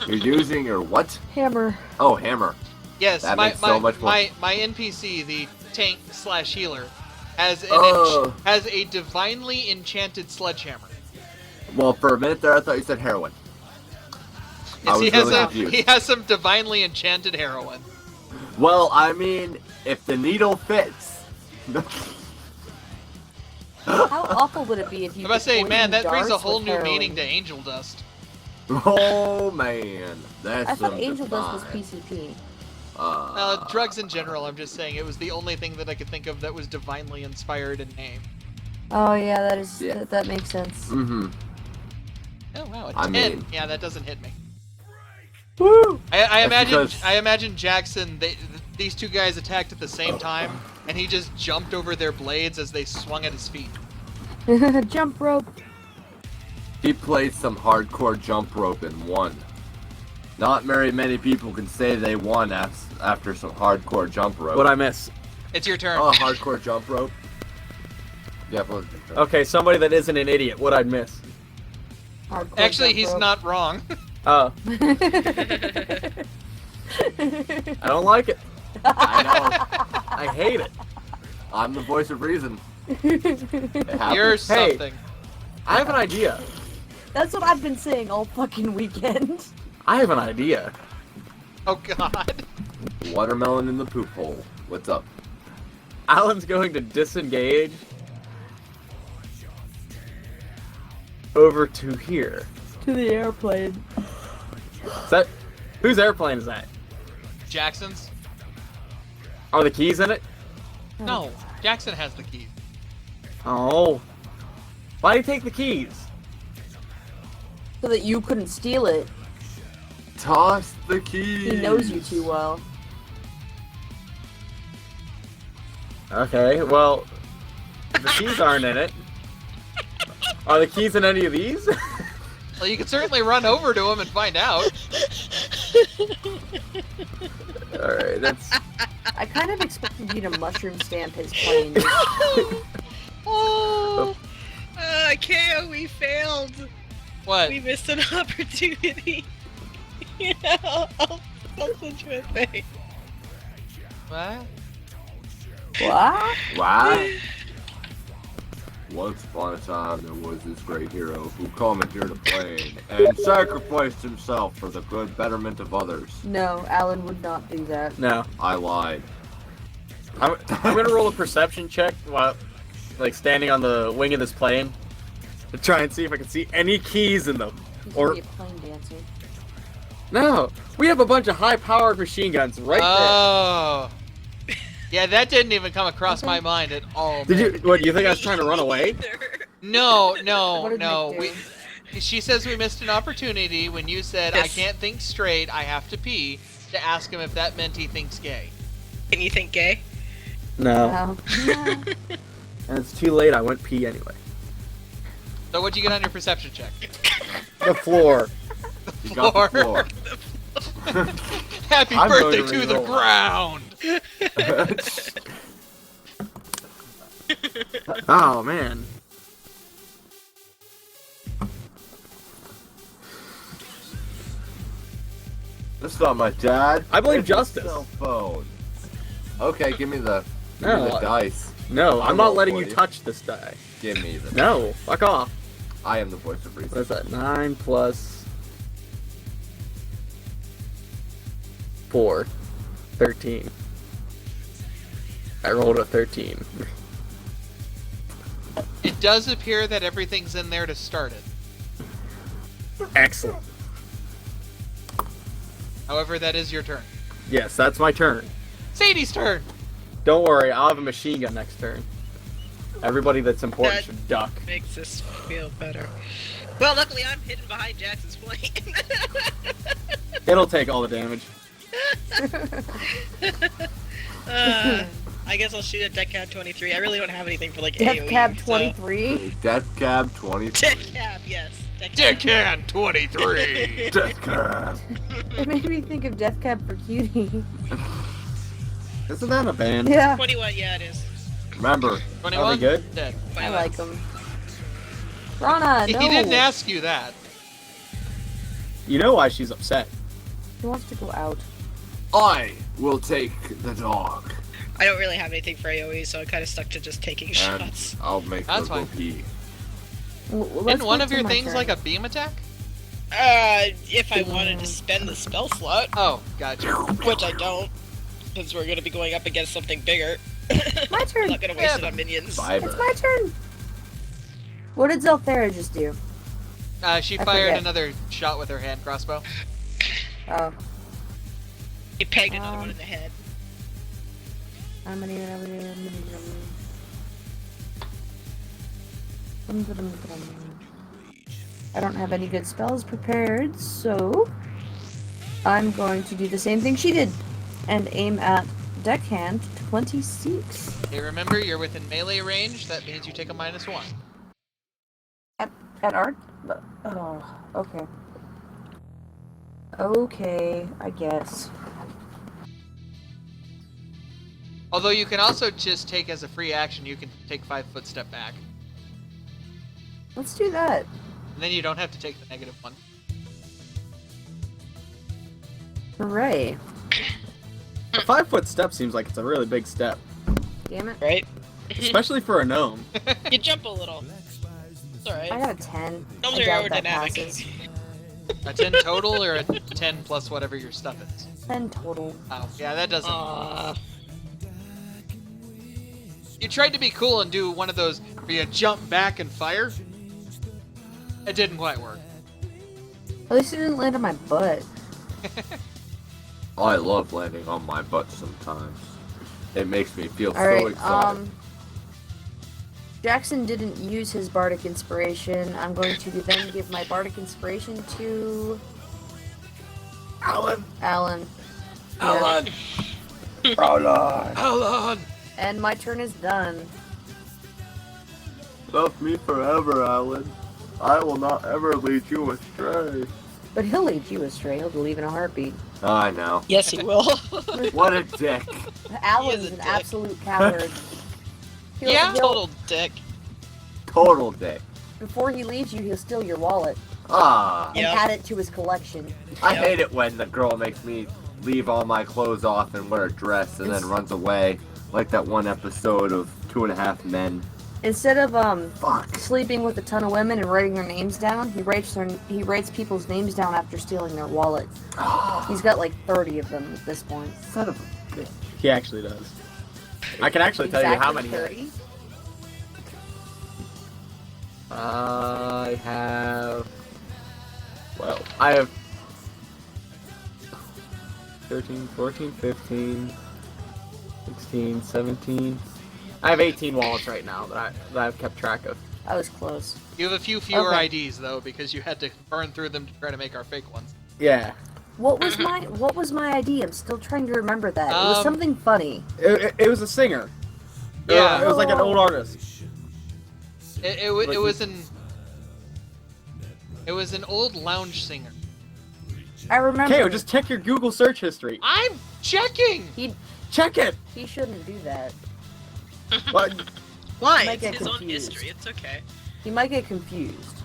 You're using your what? Hammer. Oh, hammer. Yes, That my makes so much more- my NPC, the tank / healer, has Oh. has a divinely enchanted sledgehammer. Well, for a minute there, I thought you said heroin. I Yes, was he has really a confused. he has some divinely enchanted heroin. Well, I mean, if the needle fits. How awful would it be if you I must could say, poison man, that brings a darts whole with new heroin? meaning to angel dust. Oh man, that's I thought some Angel Dust was divine. PCP. Drugs in general, I'm just saying, it was the only thing that I could think of that was divinely inspired in name. Oh yeah, that is Yeah. that makes sense. Mm-hmm. Oh wow, a 10. I mean- Yeah, that doesn't hit me. Woo! I That's imagine because- I imagine Jackson. These two guys attacked at the same time, and he just jumped over their blades as they swung at his feet. Jump rope. He played some hardcore jump rope and won. Not very many people can say they won after some hardcore jump rope. What'd I miss? It's your turn. Oh, hardcore jump rope. Yeah, but Okay, somebody that isn't an idiot. What'd I miss? Hardcore Actually, jump he's rope. not wrong. Oh. I don't like it. I know. I hate it. I'm the voice of reason. It happens. You're Hey. something. I have an idea. That's what I've been saying all fucking weekend. I have an idea. Oh God. Watermelon in the poop hole. What's up? Alan's going to disengage over to here. To the airplane. Is that whose airplane is that? Jackson's? Are the keys in it? No, Jackson has the keys. Oh. Why did he take the keys? So that you couldn't steal it. Toss the keys. He knows you too well. Okay, well, the keys aren't in it. Are the keys in any of these? Well, you can certainly run over to him and find out. Alright, that's... I kind of expected you to mushroom stamp his plane. Oh, Keio, we failed. What? We missed an opportunity. Yeah, I'll send you a thing. What? What? Wow. Once upon a time, there was this great hero who commandeered a plane and sacrificed himself for the good betterment of others. No, Alan would not do that. No. I lied. I'm gonna roll a perception check while, like, standing on the wing of this plane to try and see if I can see any keys in them. He's Or gonna be a plane dancer. no, we have a bunch of high-powered machine guns right Oh. Yeah, that didn't even come across my mind at all. there. man. Did you? What? You think I was trying to run away? No, What no, did no. Mick do? She says we missed an opportunity when you said, I Yes. can't think straight, I have to pee, to ask him if that meant he thinks gay. Can you think gay? No. No. And it's too late. I went pee anyway. So what'd you get on your perception check? The floor. You got the floor. Happy I'm birthday going to to the re-roll. ground! Oh man. That's not my dad. I blame It's my Justice. Cell phone. Okay, give me the No. dice. No, I I'm not roll letting for you you. touch this die. Give me the. No, fuck off. I am the voice of reason. What is that? 9 plus 4. 13. I rolled a 13. It does appear that everything's in there to start it. Excellent. However, that is your turn. Yes, that's my turn. Sadie's turn! Don't worry, I'll have a machine gun next turn. Everybody that's important That- should duck. Makes this feel better. Well, luckily I'm hidden behind Jackson's plane. It'll take all the damage. I guess I'll shoot at Deck Cab 23. I really don't have anything for like Death AoE. Cab so- 23. Death Cab 23. Deck Cab, yes. Deck Cab. Deckhand 23! Death Cab. It made me think of Death Cab for Cutie. Isn't that a band? Yeah, 21, yeah, it is. Remember, 21? Are we good? Dead. I like them. Rana, no. He didn't ask you that. You know why she's upset. He wants to go out. I will take the dog. I don't really have anything for AoE, so I kind of stuck to just taking And shots. I'll make That's her go fine. pee. Let's Isn't one get of to your my things turn. like a beam attack? If I wanted to spend the spell slot, Oh, gotcha. which I don't, because we're going to be going up against something bigger. My turn. I'm not going to waste it on minions. Fiber. It's my turn. What did Zelthera just do? She I fired forget. another shot with her hand crossbow. Oh, He pegged another Um, one in the head. I don't have any good spells prepared, so I'm going to do the same thing she did and aim at Deckhand 26. Hey, remember, you're within melee range. That means you take a -1. At art? Oh, okay. Okay, I guess. Although you can also just take as a free action, you can take 5-foot step back. Let's do that. And then you don't have to take the -1. Hooray. A 5-foot step seems like it's a really big step. Damn it. Right? Especially for a gnome. You jump a little. It's alright. I got a 10. Gnomes I are doubt that aerodynamic. passes. A 10 total or a 10 plus whatever your stuff is? 10 total. Oh, yeah, that doesn't. You tried to be cool and do one of those where you jump back and fire. It didn't quite work. At least it didn't land on my butt. I love landing on my butt sometimes. It makes me feel so Alright, excited. Jackson didn't use his bardic inspiration. I'm going to then give my bardic inspiration to Alan! Alan. Alan! Alan! Alan! And my turn is done. Love me forever, Alan. I will not ever lead you astray. But he'll lead you astray. He'll believe in a heartbeat. I know. Yes, he will. What a dick. Alan's He is a an dick. absolute coward. Yeah, Total dick. Total dick. Before he leaves you, he'll steal your wallet Ah. and Yep. add it to his collection. I Yep. hate it when the girl makes me leave all my clothes off and wear a dress and then runs away. Like that one episode of 2.5 Men. Instead of Fuck. sleeping with a ton of women and writing their names down, he writes people's names down after stealing their wallet. He's got like 30 of them at this point. Son of a bitch. He actually does. I can actually tell you how many. 30? I have. Well, I have 13, 14, 15, 16, 17. I have 18 wallets right now that I've kept track of. I was close. You have a few fewer Okay. IDs though, because you had to burn through them to try to make our fake ones. Yeah. What was my ID? I'm still trying to remember that. It was something funny. It was a singer. Yeah. It was like an old artist. It was an old lounge singer. I remember. Keio, just check your Google search history. I'm checking. Check it! He shouldn't do that. What? Why? Might It's get his own confused. history. It's okay. He might get confused.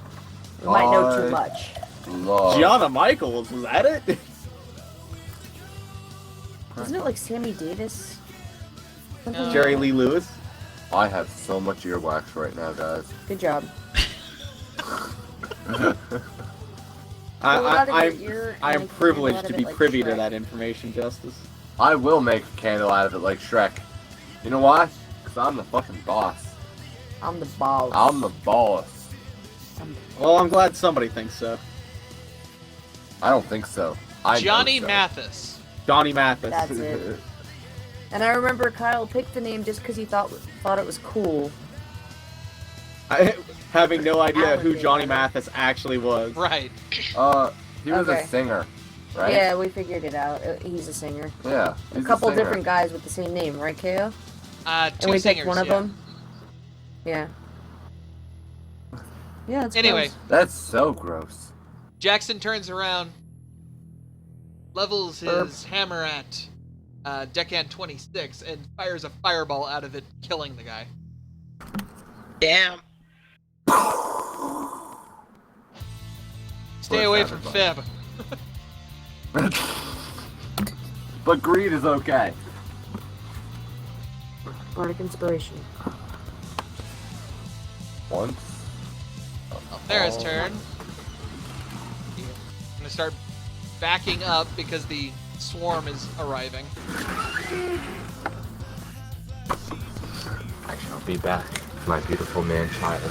He might know too much. Love. Gianna Michaels, was that it? Isn't it like Sammy Davis? Something Jerry like Lee Lewis? I have so much earwax right now, guys. Good job. I'm privileged to be privy to that information, Justice. I will make a candle out of it like Shrek. You know why? Because I'm the fucking boss. I'm the boss. I'm the boss. Well, I'm glad somebody thinks so. I don't think so. I Johnny know so. Mathis. Johnny Mathis. That's it. And I remember Kyle picked the name just because he thought it was cool. Having no idea who Alligator. Johnny Mathis actually was. Right. He was Okay. a singer, right? Yeah, we figured it out. He's a singer. Yeah. A he's couple singer. different guys with the same name, right, Keio? Two And we singers, picked one of yeah. them. Yeah. Yeah. It's Anyway, gross. That's so gross. Jackson turns around, levels his hammer at deckhand 26, and fires a fireball out of it, killing the guy. Damn. Stay away from Fib. But greed is okay. Bardic inspiration. Once. There's turn. I'm gonna start backing up because the swarm is arriving. I shall be back, my beautiful man-child.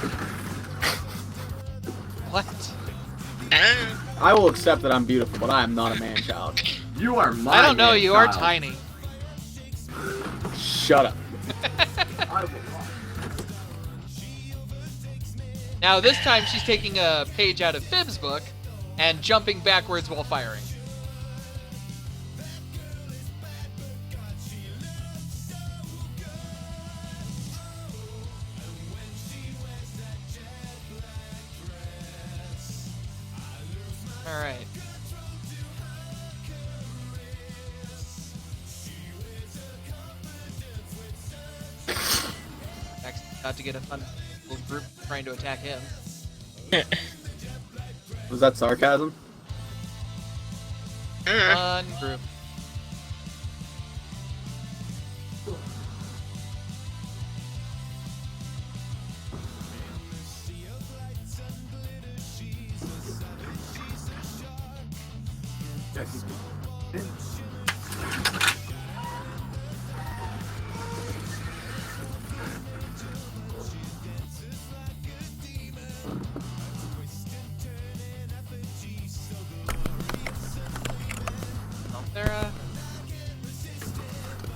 What? I will accept that I'm beautiful, but I am not a man-child. You are my I don't know, you are man-child. tiny. Shut up. Now this time she's taking a page out of Fib's book and jumping backwards while firing. Alright. Next, about to get a fun little group trying to attack him. Was that sarcasm? Fun group.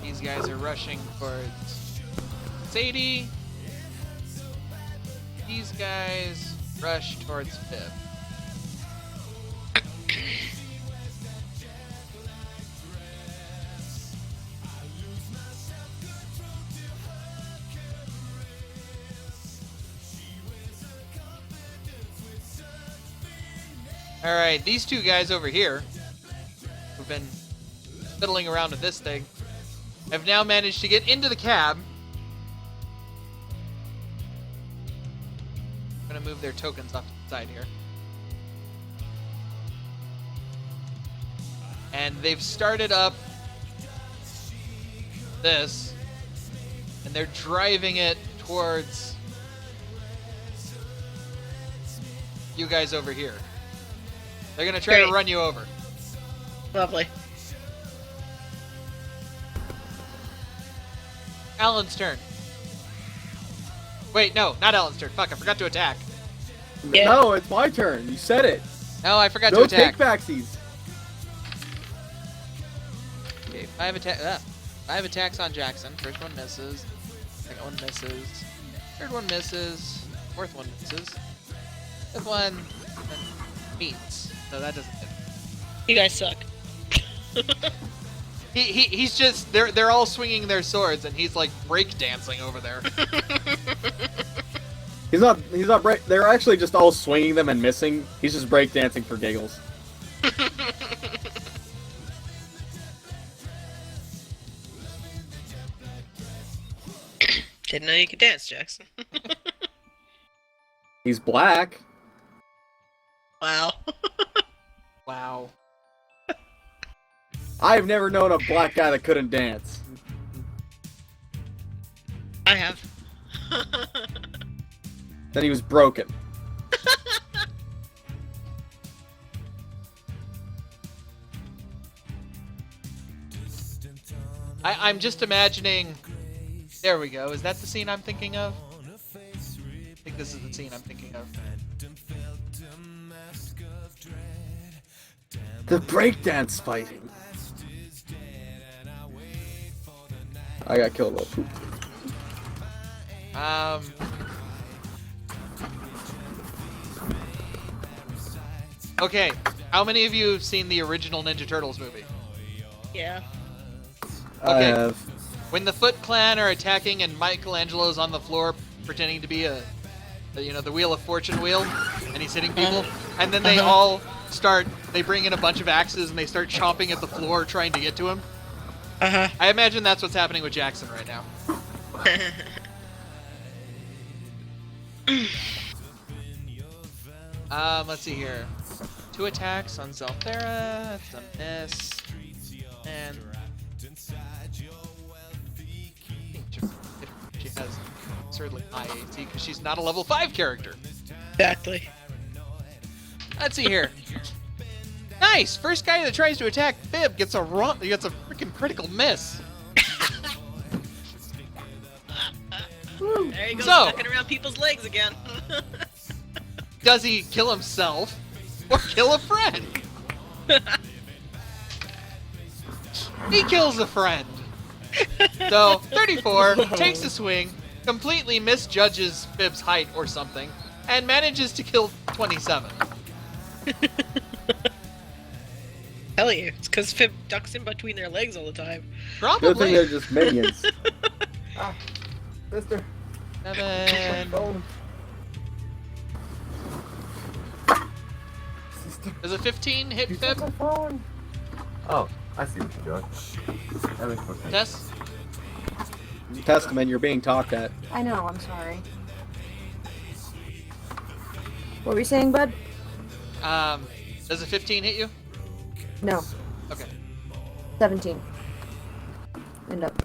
These guys are rushing towards Sadie. These guys rush towards Fib. Alright, these two guys over here, who've been fiddling around with this thing, have now managed to get into the cab. I'm gonna move their tokens off to the side here. And they've started up this, and they're driving it towards you guys over here. They're gonna try to Great. run you over. Lovely. Alan's turn. Wait, no, not Alan's turn. Fuck, I forgot to attack. Yeah. No, it's my turn. You said it. No, I forgot No to attack. take-backsies. Okay, 5 attacks on Jackson. First one misses. Second one misses. Third one misses. Fourth one misses. Fifth one meets. So that doesn't hit. You guys suck. He's just they're all swinging their swords and he's like break dancing over there. He's not break. They're actually just all swinging them and missing. He's just breakdancing for giggles. Didn't know you could dance, Jackson. He's black. Wow. Wow. I've never known a black guy that couldn't dance. I have. Then he was broken. I'm just imagining. There we go. Is that the scene I'm thinking of? I think this is the scene I'm thinking of. The breakdance fighting. I got killed by poop. Okay. How many of you have seen the original Ninja Turtles movie? Yeah. I Okay. have. When the Foot Clan are attacking and Michelangelo's on the floor pretending to be the Wheel of Fortune wheel, and he's hitting people, and then they all they bring in a bunch of axes and they start chomping at the floor trying to get to him. Uh-huh. I imagine that's what's happening with Jackson right now. Let's see here. 2 attacks on Zelthera, it's a miss, and she has absurdly high AC because she's not a level 5 character. Exactly. Let's see here. Nice! First guy that tries to attack Fib gets a freaking critical miss. There you go, So- sucking around people's legs again. Does he kill himself or kill a friend? He kills a friend. So, 34, takes a swing, completely misjudges Fib's height or something, and manages to kill 27. Tell you, it's because Fib ducks in between their legs all the time. Good thing Probably. they're just minions. Sister. 7. Phone. Does a 15 hit Fib? Oh, I see what you're doing. That makes more sense. Tess? Testament, you're being talked at. I know, I'm sorry. What were you saying, bud? Does a 15 hit you? No. Okay. 17. End up.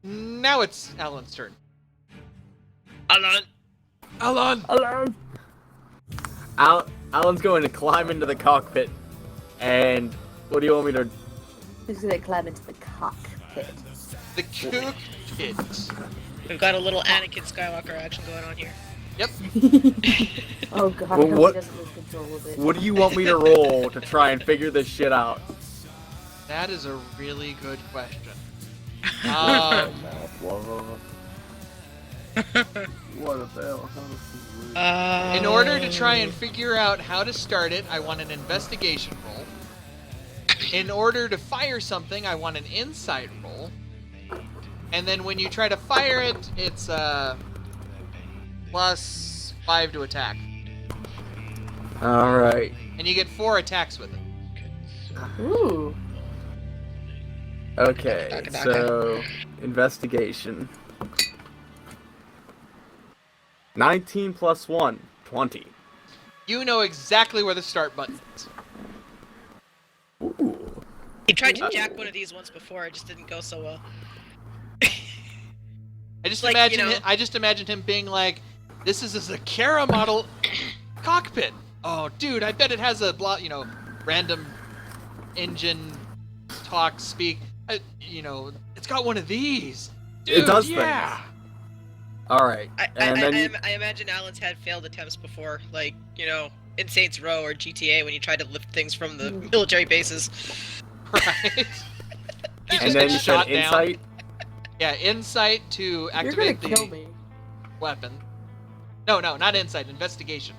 Now it's Alan's turn. Alan. Alan! Alan! Alan's going to climb into the cockpit. And what do you want me to... He's gonna climb into the cockpit. The cook pit. We've got a little Anakin Skywalker action going on here. Yep. Oh god, Well, I hope what- he doesn't lose control of it. What do you want me to roll to try and figure this shit out? That is a really good question. What a fail. In order to try and figure out how to start it, I want an investigation roll. In order to fire something, I want an insight roll. And then when you try to fire it, it's plus 5 to attack. Alright. And you get 4 attacks with it. Ooh. Okay, so... Investigation. 19 plus 1. 20. You know exactly where the start button is. Ooh. He tried to jack one of these once before, it just didn't go so well. I just Like, imagine you know- I just imagined him being like, "This is a Zakara model cockpit. Oh, dude, I bet it has a random engine talk speak. It's got one of these. Dude, It does yeah. Alright. And then I imagine Alan's had failed attempts before, like, in Saints Row or GTA when you tried to lift things from the military bases. Right. He and just then gets you shot said down. insight? Yeah, insight to You're gonna activate kill the me. weapon. No, not insight. Investigation.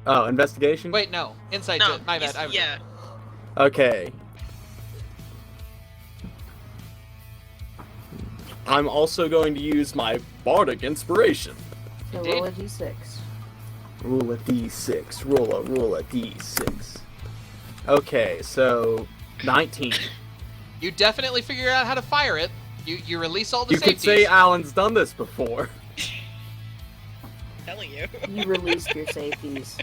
Oh, investigation? Wait, no. Insight. No, My bad. yeah. Okay. I'm also going to use my bardic inspiration. So Indeed. roll a d6. Roll a d6. Roll a d6. Okay, so 19. You definitely figure out how to fire it. You release all the You could safeties. say Alan's done this before. Telling you. You released your safeties.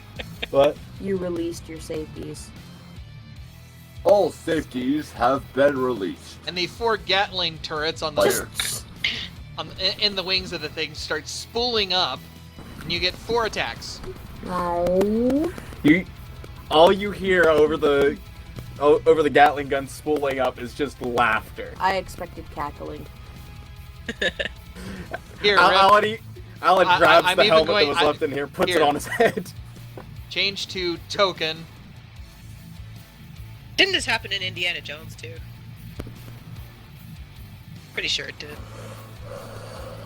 What? You released your safeties. All safeties have been released. And the 4 Gatling turrets on Fire. in the wings of the thing start spooling up, And you get 4 attacks. Oh. All you hear over the Gatling gun spooling up is just laughter. I expected cackling. Here, Alan grabs I'm the even helmet going- that was left in here, puts it here. on his head. change to token. Didn't this happen in Indiana Jones too? Pretty sure it did.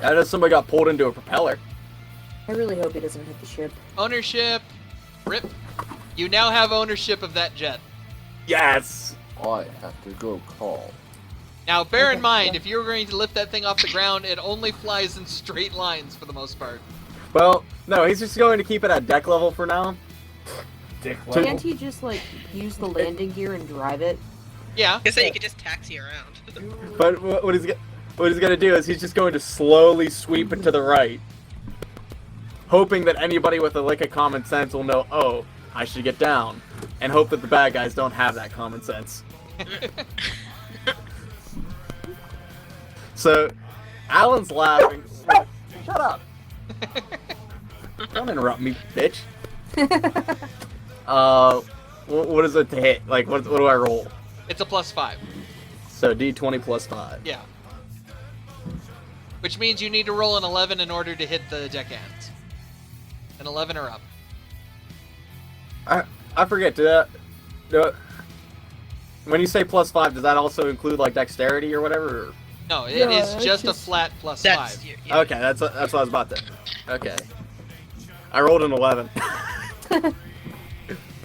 I know somebody got pulled into a propeller. I really hope he doesn't hit the ship. Ownership. Rip. You now have ownership of that jet. Yes! I have to go call. Now, bear in Okay, mind, yeah. if you're going to lift that thing off the ground, it only flies in straight lines for the most part. Well, no, he's just going to keep it at deck level for now. Dick Two- level. Can't he just, like, use the landing gear and drive it? Yeah. I guess that you could just taxi around. But what he's going to do is he's just going to slowly sweep it to the right, hoping that anybody with a lick of common sense will know, oh, I should get down, and hope that the bad guys don't have that common sense. So, Alan's laughing. Shut up. Don't interrupt me, bitch. What is it to hit? Like, what do I roll? It's a +5. So, D20 plus 5. Yeah. Which means you need to roll an 11 in order to hit the deckhands. An 11 or up. I forget, when you say plus 5, does that also include, like, dexterity or whatever? Or? No, it No, is it's just a just- flat +5. That's yeah. Okay, that's what I was about to. Okay. I rolled an 11.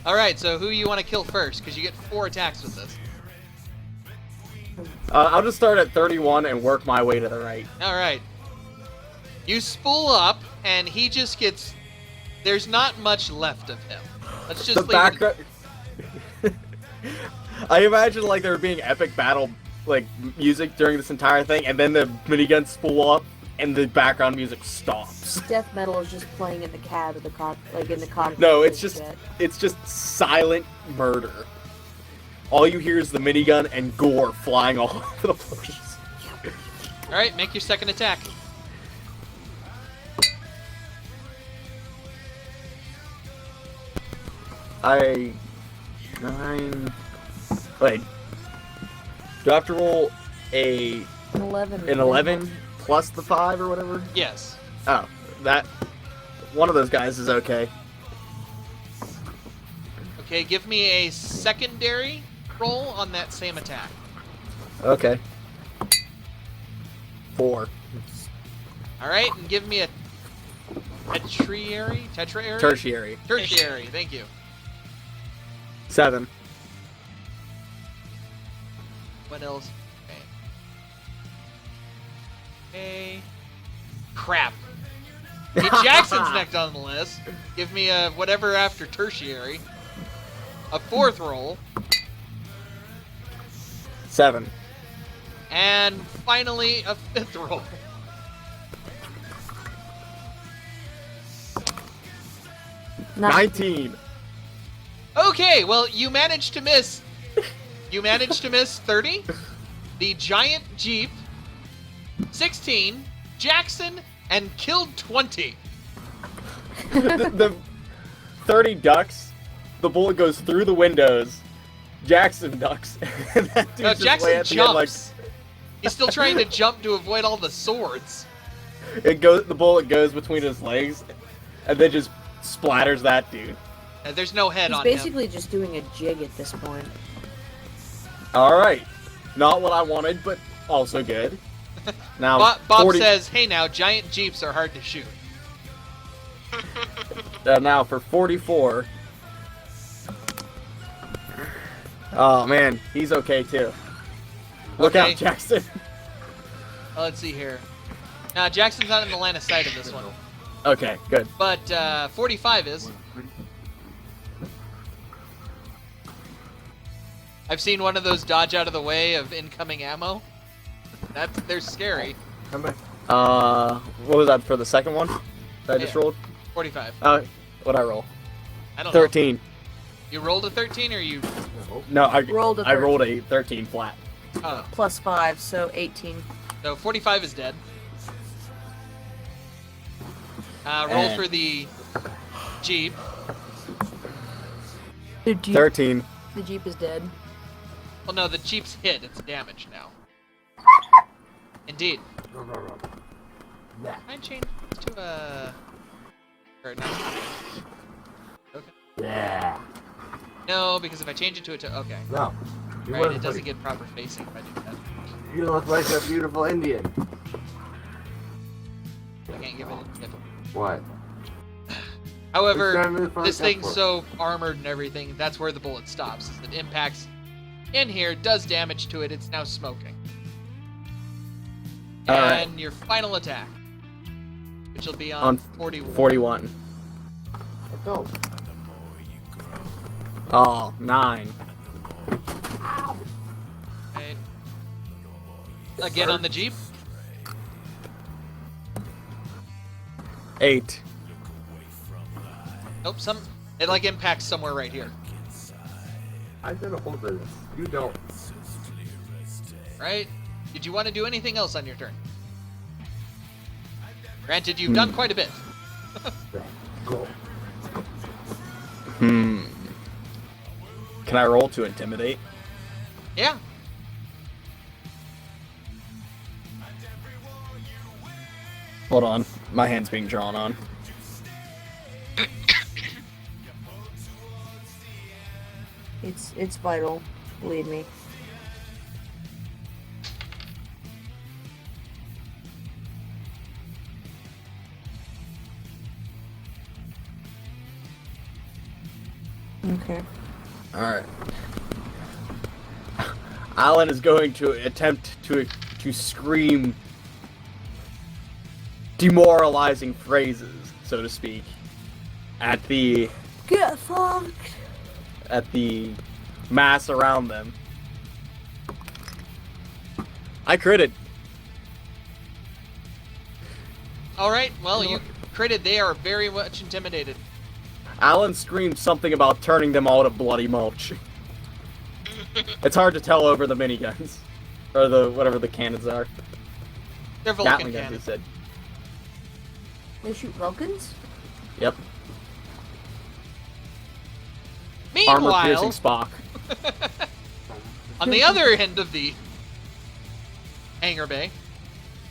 Alright, so who you want to kill first? Because you get 4 attacks with this. I'll just start at 31 and work my way to the right. Alright. You spool up, and he just gets... There's not much left of him. Let's just The leave it... background. I imagine like there being epic battle like music during this entire thing, and then the miniguns spool up, and the background music stops. Death metal is just playing in the cab of the in the cockpit. No, of it's the just jet. silent murder. All you hear is the minigun and gore flying all over the place. Alright, make your second attack. Wait. Do I have to roll An 11. an 11 plus the 5 or whatever? Yes. Oh, that one of those guys is okay. Okay, give me a secondary roll on that same attack. Okay. 4. Alright, and give me a tetrary? Tertiary. Tertiary, thank you. 7. What else? Okay. Crap. Hey, Jackson's next on the list. Give me a whatever after tertiary. A 4th roll. 7. And finally a 5th roll. Not- 19. Okay, well, you managed to miss. You managed to miss 30. The giant Jeep. 16. Jackson. And killed 20. the 30 ducks. The bullet goes through the windows. Jackson ducks. And that dude's No, just Jackson way at the end, like, jumps. He's still trying to jump to avoid all the swords. the bullet goes between his legs, and then just splatters that dude. There's no head He's on him. basically just doing a jig at this point. Alright. Not what I wanted, but also good. Now, Bob 40 says, hey now, giant Jeeps are hard to shoot. now for 44. Oh man, he's okay too. Look Okay. out, Jackson. Well, let's see here. Now, Jackson's not in the line of sight of this one. Okay, good. But 45 is. I've seen one of those dodge out of the way of incoming ammo. They're scary. Come back. What was that for the second one that I just Yeah. rolled? 45. What'd I roll? I don't know. 13. You rolled a 13 or you... No, I Rolled a I rolled a 13 flat. Oh, Plus 5, so 18. so 45 is dead. Roll And- for the Jeep. The Jeep, 13. the Jeep is dead. Well, no, the Jeep's hit. It's damaged now. Indeed. Can I change this to a... Or no. Okay. Yeah. No, because if I change it to okay. No. Right, it doesn't get proper facing if I do that. You look like a beautiful Indian. I can't give it a tip. What? However, It's time to find this thing's effort. so armored and everything, that's where the bullet stops. Is it impacts in here, does damage to it, it's now smoking. All And right. your final attack, which will be On on 41. 41. Let's go. Oh, 9. Right. Again on the Jeep. 8. Nope, it like impacts somewhere right here. I got a hold of this. You don't. Right? Did you want to do anything else on your turn? Granted, you've done quite a bit. Go. Can I roll to intimidate? Yeah. Hold on. My hand's being drawn on. It's vital, believe me. Okay. Alright. Alan is going to attempt to scream demoralizing phrases, so to speak, at the Get fucked! mass around them. I critted. Alright, well, you critted. They are very much intimidated. Alan screamed something about turning them all to bloody mulch. It's hard to tell over the miniguns. Or the whatever the cannons are. They're Vulcan Gatling guns, he cannons. said. They shoot Vulcans? Yep. Armor piercing Meanwhile, Spock. on the other end of the hangar bay,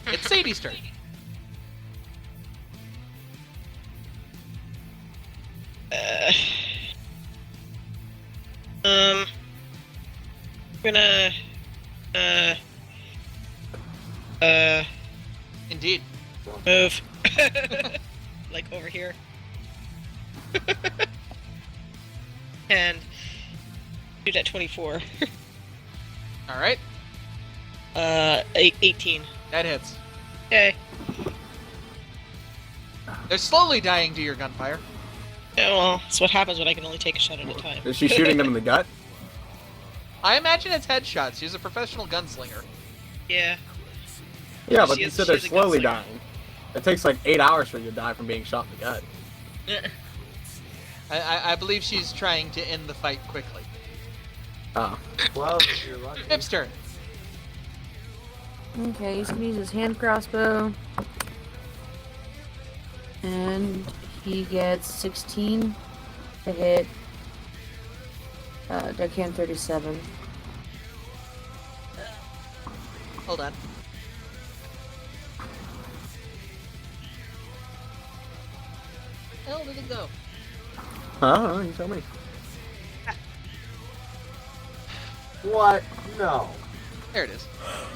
it's Sadie's turn. I'm gonna, Indeed. move. Like over here. And shoot at 24. Alright, 18. that hits. Okay. They're slowly dying to your gunfire. Yeah, well, that's what happens when I can only take a shot at a time. Is she shooting them in the gut? I imagine it's headshots. She's a professional gunslinger. Yeah. Yeah, but She you is- said they're she's a slowly gunslinger. dying. It takes like 8 hours for you to die from being shot in the gut. I believe she's trying to end the fight quickly. Oh. Well, you're lucky. Pip's turn. Okay, he's gonna use his hand crossbow. And he gets 16 to hit. Deckhand 37. Hold on. Where the hell did it go? I don't know, you tell me. What? No. There it is.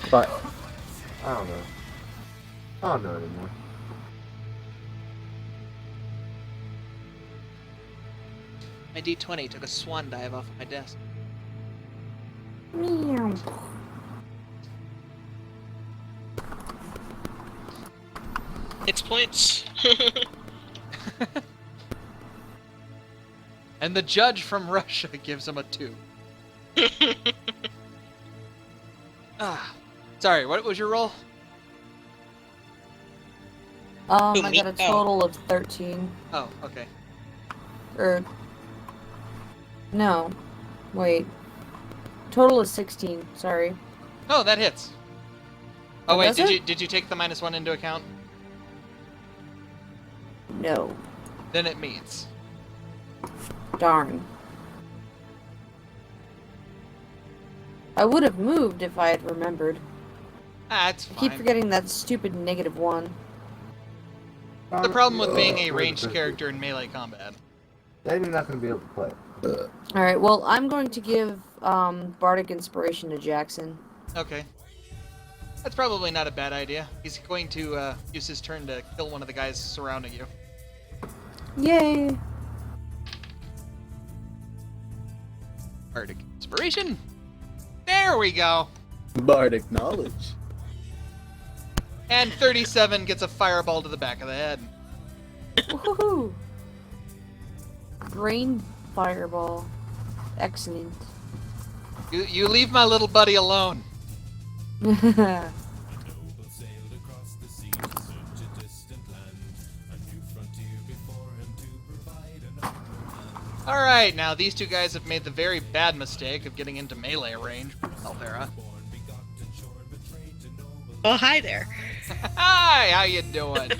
But I don't know. I don't know anymore. My D20 took a swan dive off of my desk. Meow. It's points. And the judge from Russia gives him a 2. Sorry, what was your roll? I Who, got me? a total of 13. Oh, okay. Or no, wait. Total is 16. Sorry. Oh, that hits. Oh Oh, wait, does did it? you take the -1 into account? No. Then it meets. Darn. I would have moved if I had remembered. It's I fine. keep forgetting that stupid -1. The problem with being a ranged character in melee combat. Then you're not going to be able to play. Alright, well, I'm going to give Bardic Inspiration to Jackson. Okay. That's probably not a bad idea. He's going to use his turn to kill one of the guys surrounding you. Yay! Bardic Inspiration! There we go! Bardic knowledge. And 37 gets a fireball to the back of the head. Woohoo! Brain Fireball. Excellent. You leave my little buddy alone. Alright, now these two guys have made the very bad mistake of getting into melee range with Althera. Oh, hi there. Hi, how you doing?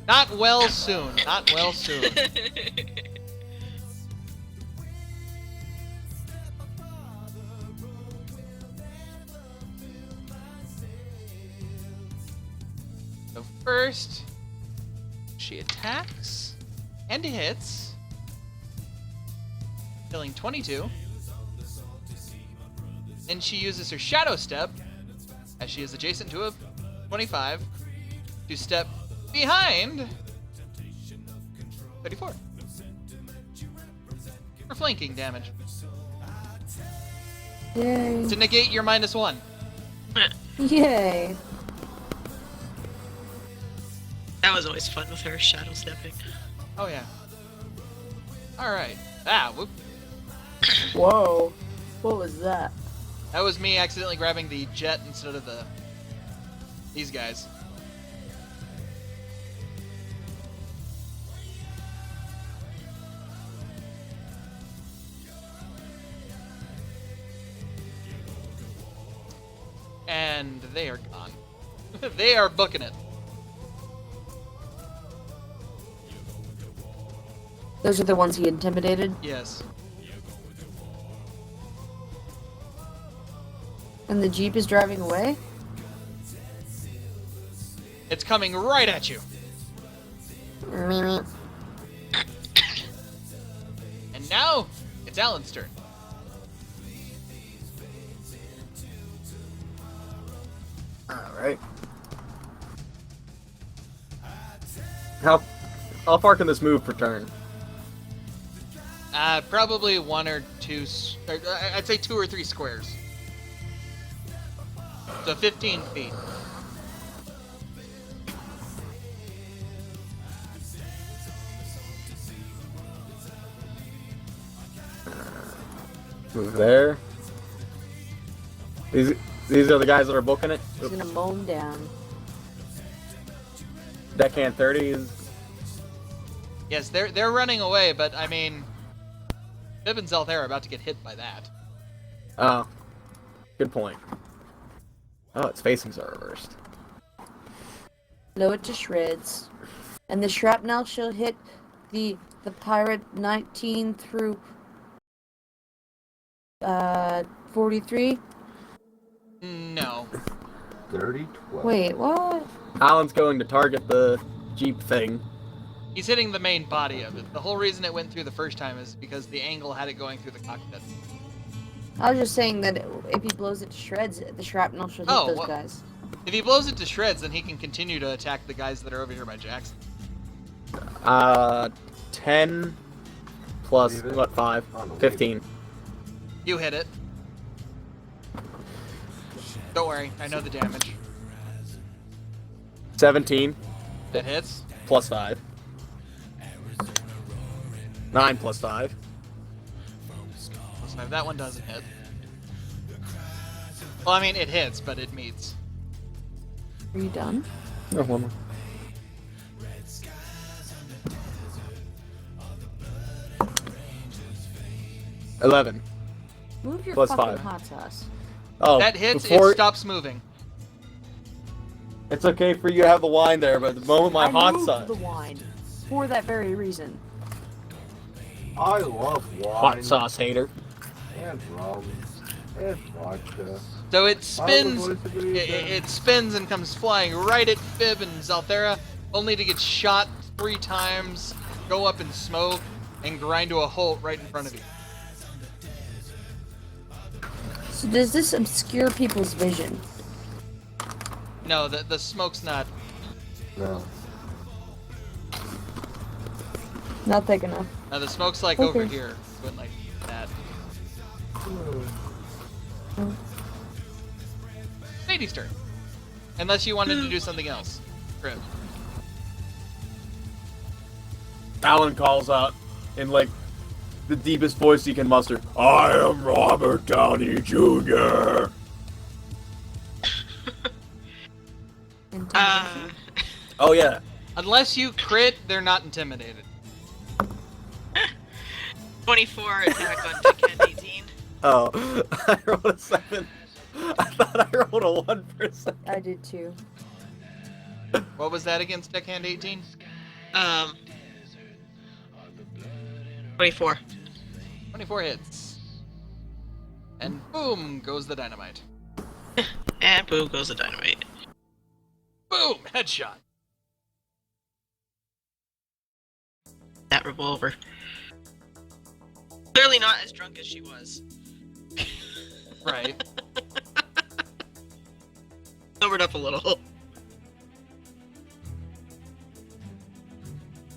Not well soon, not well soon. So first, she attacks and hits, killing 22. Then she uses her Shadow Step, as she is adjacent to a 25, to step behind 34 for flanking damage. Yay. To negate your -1. Yay. That was always fun with her shadow stepping. Oh yeah. Alright. Whoop. Whoa. What was that? That was me accidentally grabbing the jet instead of these guys. And they are gone. They are booking it. Those are the ones he intimidated? Yes. And the Jeep is driving away? It's coming right at you. Meow. And now, it's Alan's turn. Alright. How far can this move per turn? Probably one or two, I'd say 2 or 3 squares. So 15 feet. Move there. These are the guys that are booking it. He's gonna mow him down. Deckhand 30 is. Yes, they're running away, but I mean, Fib and Zelthair are about to get hit by that. Oh, good point. Oh, its facings are reversed. Blow it to shreds. And the shrapnel shall hit the pirate 19 through 43. No. 30, 12. Wait, what? Alan's going to target the Jeep thing. He's hitting the main body of it. The whole reason it went through the first time is because the angle had it going through the cockpit. I was just saying that if he blows it to shreds, the shrapnel should hit those well, guys. If he blows it to shreds, then he can continue to attack the guys that are over here by Jackson. 10 plus, Leave it. what, 5? Oh, no, leave 15. You hit it. Don't worry, I know the damage. 17 That hits. plus 5. 9 plus 5. Plus 5. That one doesn't hit. Well, I mean, it hits, but it meets. Are you done? No, one more. $11. Move your Plus fucking 5. hot sauce. Oh, That hits, before, it stops moving. It's okay for you to have the wine there, but the moment my I hot moved sauce. the wine for that very reason. I love wine. Hot sauce hater. And rum. And vodka. So it spins. It spins and comes flying right at Fib and Zalthera, only to get shot 3 times, go up in smoke, and grind to a halt right in front of you. So does this obscure people's vision? No, the smoke's not. No. Not thick enough. No, the smoke's like Okay. over here, going like that. Sadie's turn. Unless you wanted to do something else. Crib. Alan calls out in like the deepest voice he can muster. I am Robert Downey Jr. Oh yeah. Unless you crit, they're not intimidated. 24 attack on Deckhand 18. Oh, I rolled a 7. I thought I rolled a 1 for a second. I did too. What was that against Deckhand 18? 24. 24 hits. And boom goes the dynamite. And boom goes the dynamite. Boom! Headshot. That revolver. Clearly not as drunk as she was. Right. Sobered up a little.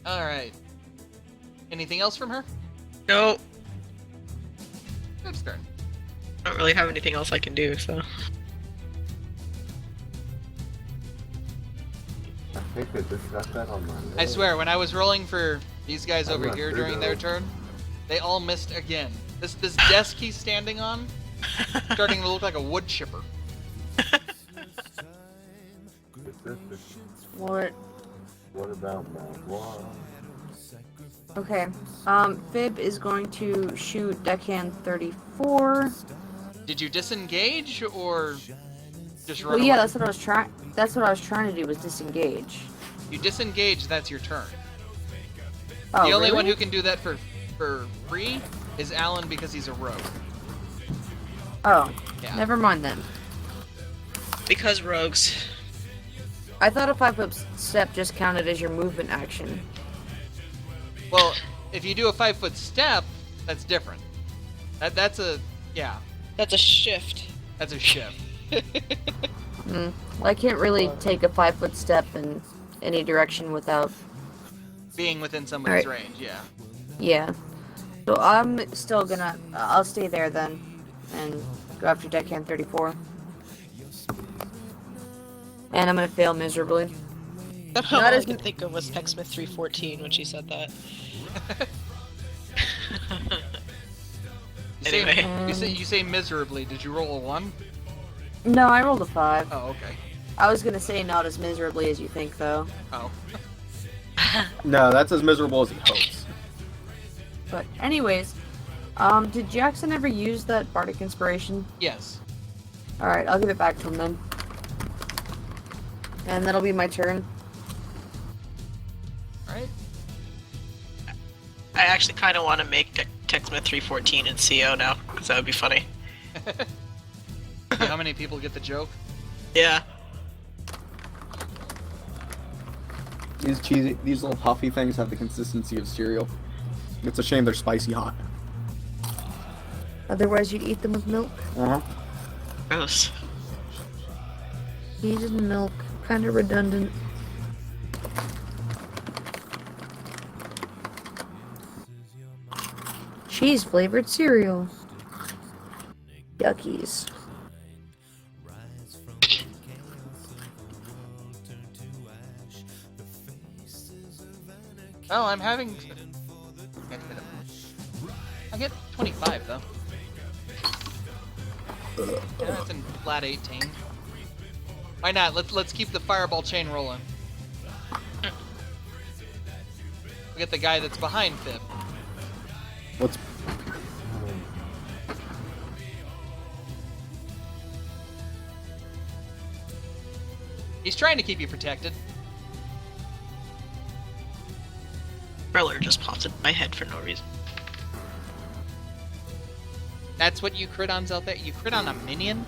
Alright. Anything else from her? No, Fib's turn. I don't really have anything else I can do, so. I think I just got that on my I swear, when I was rolling for these guys I'm over not here sure, during their though. turn, they all missed again. This desk he's standing on, starting to look like a wood chipper. What? What about marijuana? Okay. Fib is going to shoot deckhand 34. Did you disengage or just run Well, yeah, away? that's what I was trying. That's what I was trying to do was disengage. You disengage, that's your turn. Oh, The only really? one who can do that for free is Alan because he's a rogue. Oh, Yeah. never mind then. Because rogues. I thought a 5-foot step just counted as your movement action. Well, if you do a 5-foot step, that's different. That's a yeah, That's a shift. that's a shift. Well, I can't really take a 5-foot step in any direction without. Being within somebody's Alright. range, yeah. Yeah. So I'm still gonna. I'll stay there then, and go after deckhand 34. And I'm gonna fail miserably. All Not I as- could think of was Techsmith 314 when she said that. You say, Anyway. you say miserably. Did you roll a 1? No, I rolled a 5. Oh, okay. I was gonna say not as miserably as you think, though. Oh. No, that's as miserable as he hopes. But anyways, did Jackson ever use that bardic inspiration? Yes. All right, I'll give it back to him then. And that'll be my turn. Alright. I actually kind of want to make Techsmith 314 in CO now, because that would be funny. How many people get the joke? Yeah. These cheesy, these little puffy things have the consistency of cereal. It's a shame they're spicy hot. Otherwise, you'd eat them with milk. Uh huh. Gross. Cheese and milk, kind of redundant. Cheese flavored cereal. Yuckies. Oh, I'm having. I get 25 though. Yeah, that's in flat 18. Why not? Let's keep the fireball chain rolling. Look at the guy that's behind Fib. What's He's trying to keep you protected. Briller just popped in my head for no reason. That's what you crit on, Zelther? You crit on a minion?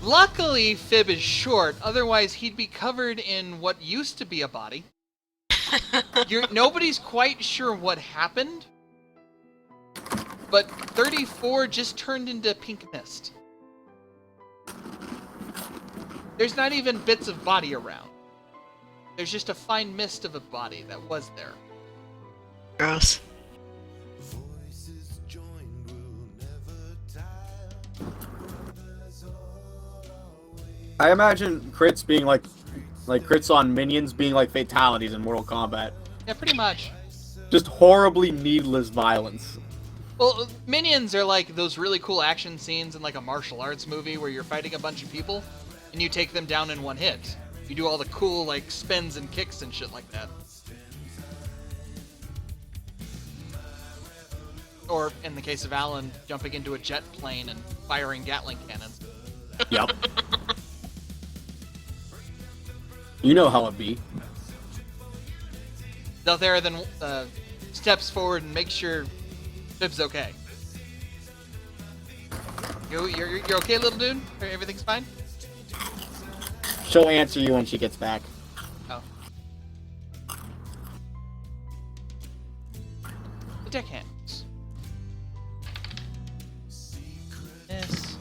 Luckily, Fib is short, otherwise he'd be covered in what used to be a body. Nobody's quite sure what happened, but 34 just turned into pink mist. There's not even bits of body around. There's just a fine mist of a body that was there. Gross. I imagine crits being like crits on minions being like fatalities in Mortal Kombat. Yeah, pretty much. Just horribly needless violence. Well, minions are like those really cool action scenes in like a martial arts movie where you're fighting a bunch of people and you take them down in one hit. You do all the cool like spins and kicks and shit like that. Or in the case of Alan, jumping into a jet plane and firing Gatling cannons. Yep. You know how it be. Zelthera then steps forward and makes sure Fib's okay. You're okay, little dude? Everything's fine? She'll answer you when she gets back. Oh. The deckhands. Yes.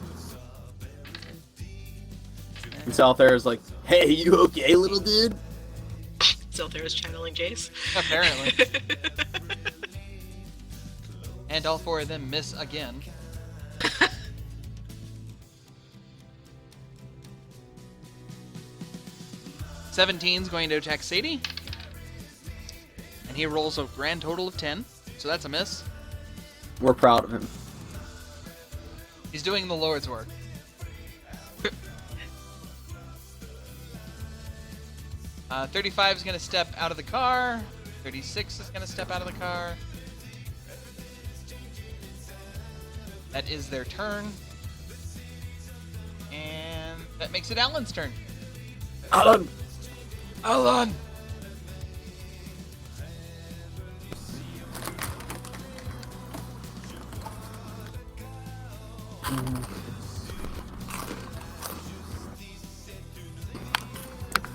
And South Air is like, hey, you okay, little dude? Zelthera's channeling Jace. Apparently. And all four of them miss again. 17's going to attack Sadie. And he rolls a grand total of 10. So that's a miss. We're proud of him. He's doing the Lord's work. 35 is going to step out of the car. 36 is going to step out of the car. That is their turn. And that makes it Alan's turn. Alan! Alan!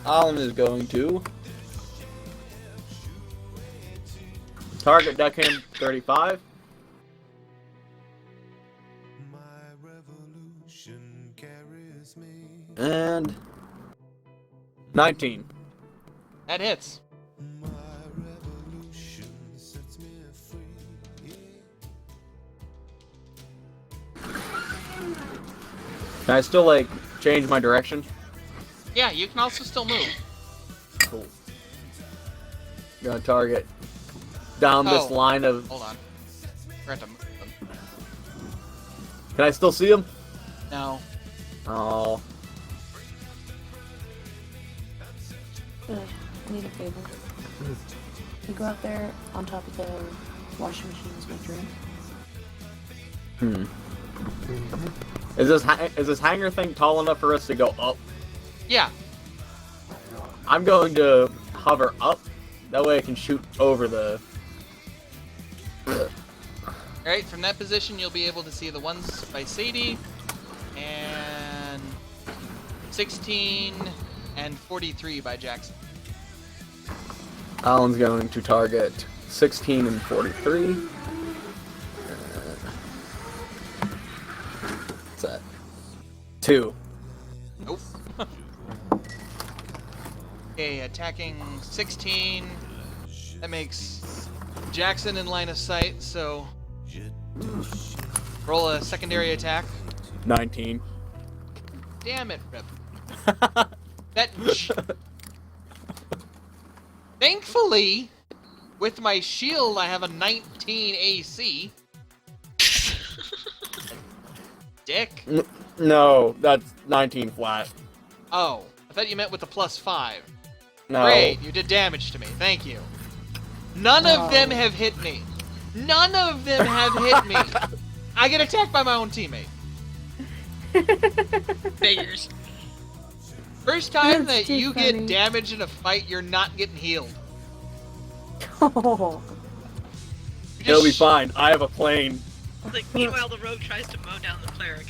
Alan is going to target deckhand 35. My revolution carries me. And 19. That hits. My revolution sets me free. Can I still, like, change my direction? Yeah, you can also still move. Cool. Gonna target down this line of... Hold on. Forgot to move them. Can I still see him? No. Oh. I need a favor. You go out there on top of the washing machine is my dream. Is this hanger thing tall enough for us to go up? Yeah. I'm going to hover up. That way I can shoot over the... Alright, from that position you'll be able to see the ones by Sadie. And 16 and 43 by Jackson. Alan's going to target 16 and 43. What's that? 2. Nope. Okay, attacking 16. That makes Jackson in line of sight, so roll a secondary attack. 19. Damn it, Rip. That. Thankfully, with my shield, I have a 19 AC. Dick. No, that's 19 flat. Oh, I thought you meant with the +5. No. Great, you did damage to me. Thank you. None of them have hit me. None of them have hit me. I get attacked by my own teammate. Figures. First time That's that too you funny. get damaged in a fight, you're not getting healed. Oh. You're It'll be just fine. I have a plane. Like, meanwhile, the rogue tries to mow down the cleric.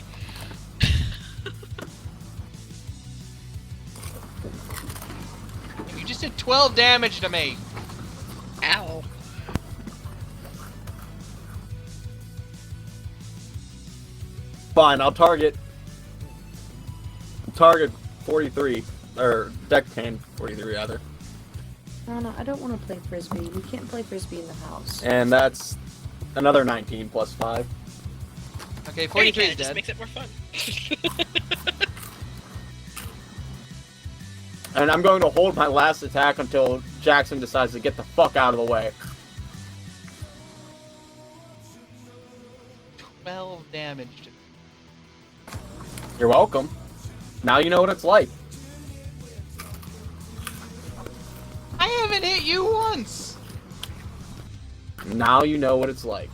You just did 12 damage to me. Ow. Fine, I'll target 43, or Deckhand 43 rather. No, I don't want to play frisbee. We can't play frisbee in the house. And that's another 19 plus 5. Okay, Yeah, you 43 can, is it just dead. makes it more fun. And I'm going to hold my last attack until Jackson decides to get the fuck out of the way. 12 damage to me. You're welcome. Now you know what it's like. I haven't hit you once. Now you know what it's like.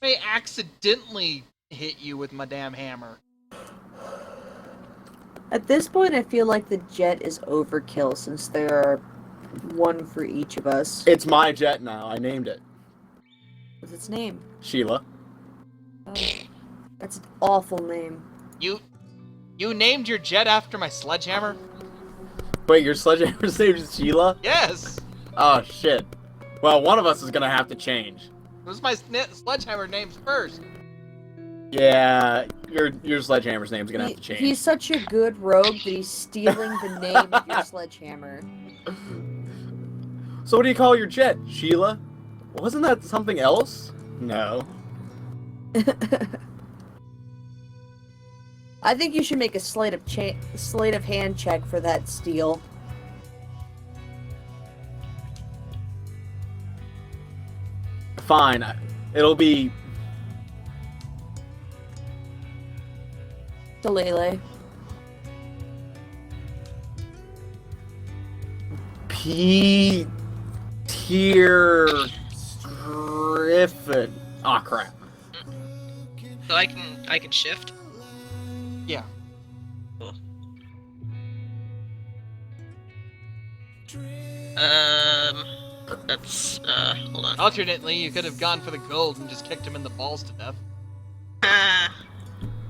I accidentally hit you with my damn hammer. At this point, I feel like the jet is overkill since there are one for each of us. It's my jet now. I named it. What's its name? Sheila. Oh, that's an awful name. You named your jet after my sledgehammer? Wait, your sledgehammer's name is Sheila? Yes. Oh, shit. Well, one of us is gonna have to change. It was my sledgehammer names first. Yeah, your sledgehammer's name's gonna have to change. He's such a good rogue that he's stealing the name of your sledgehammer. So what do you call your jet, Sheila? Wasn't that something else? No. I think you should make a sleight of hand check for that steal. Fine. It'll be Delele. P tier Griffin. Aw, crap. So I can shift. Yeah. Cool. That's hold on. Alternately, you could have gone for the gold and just kicked him in the balls to death.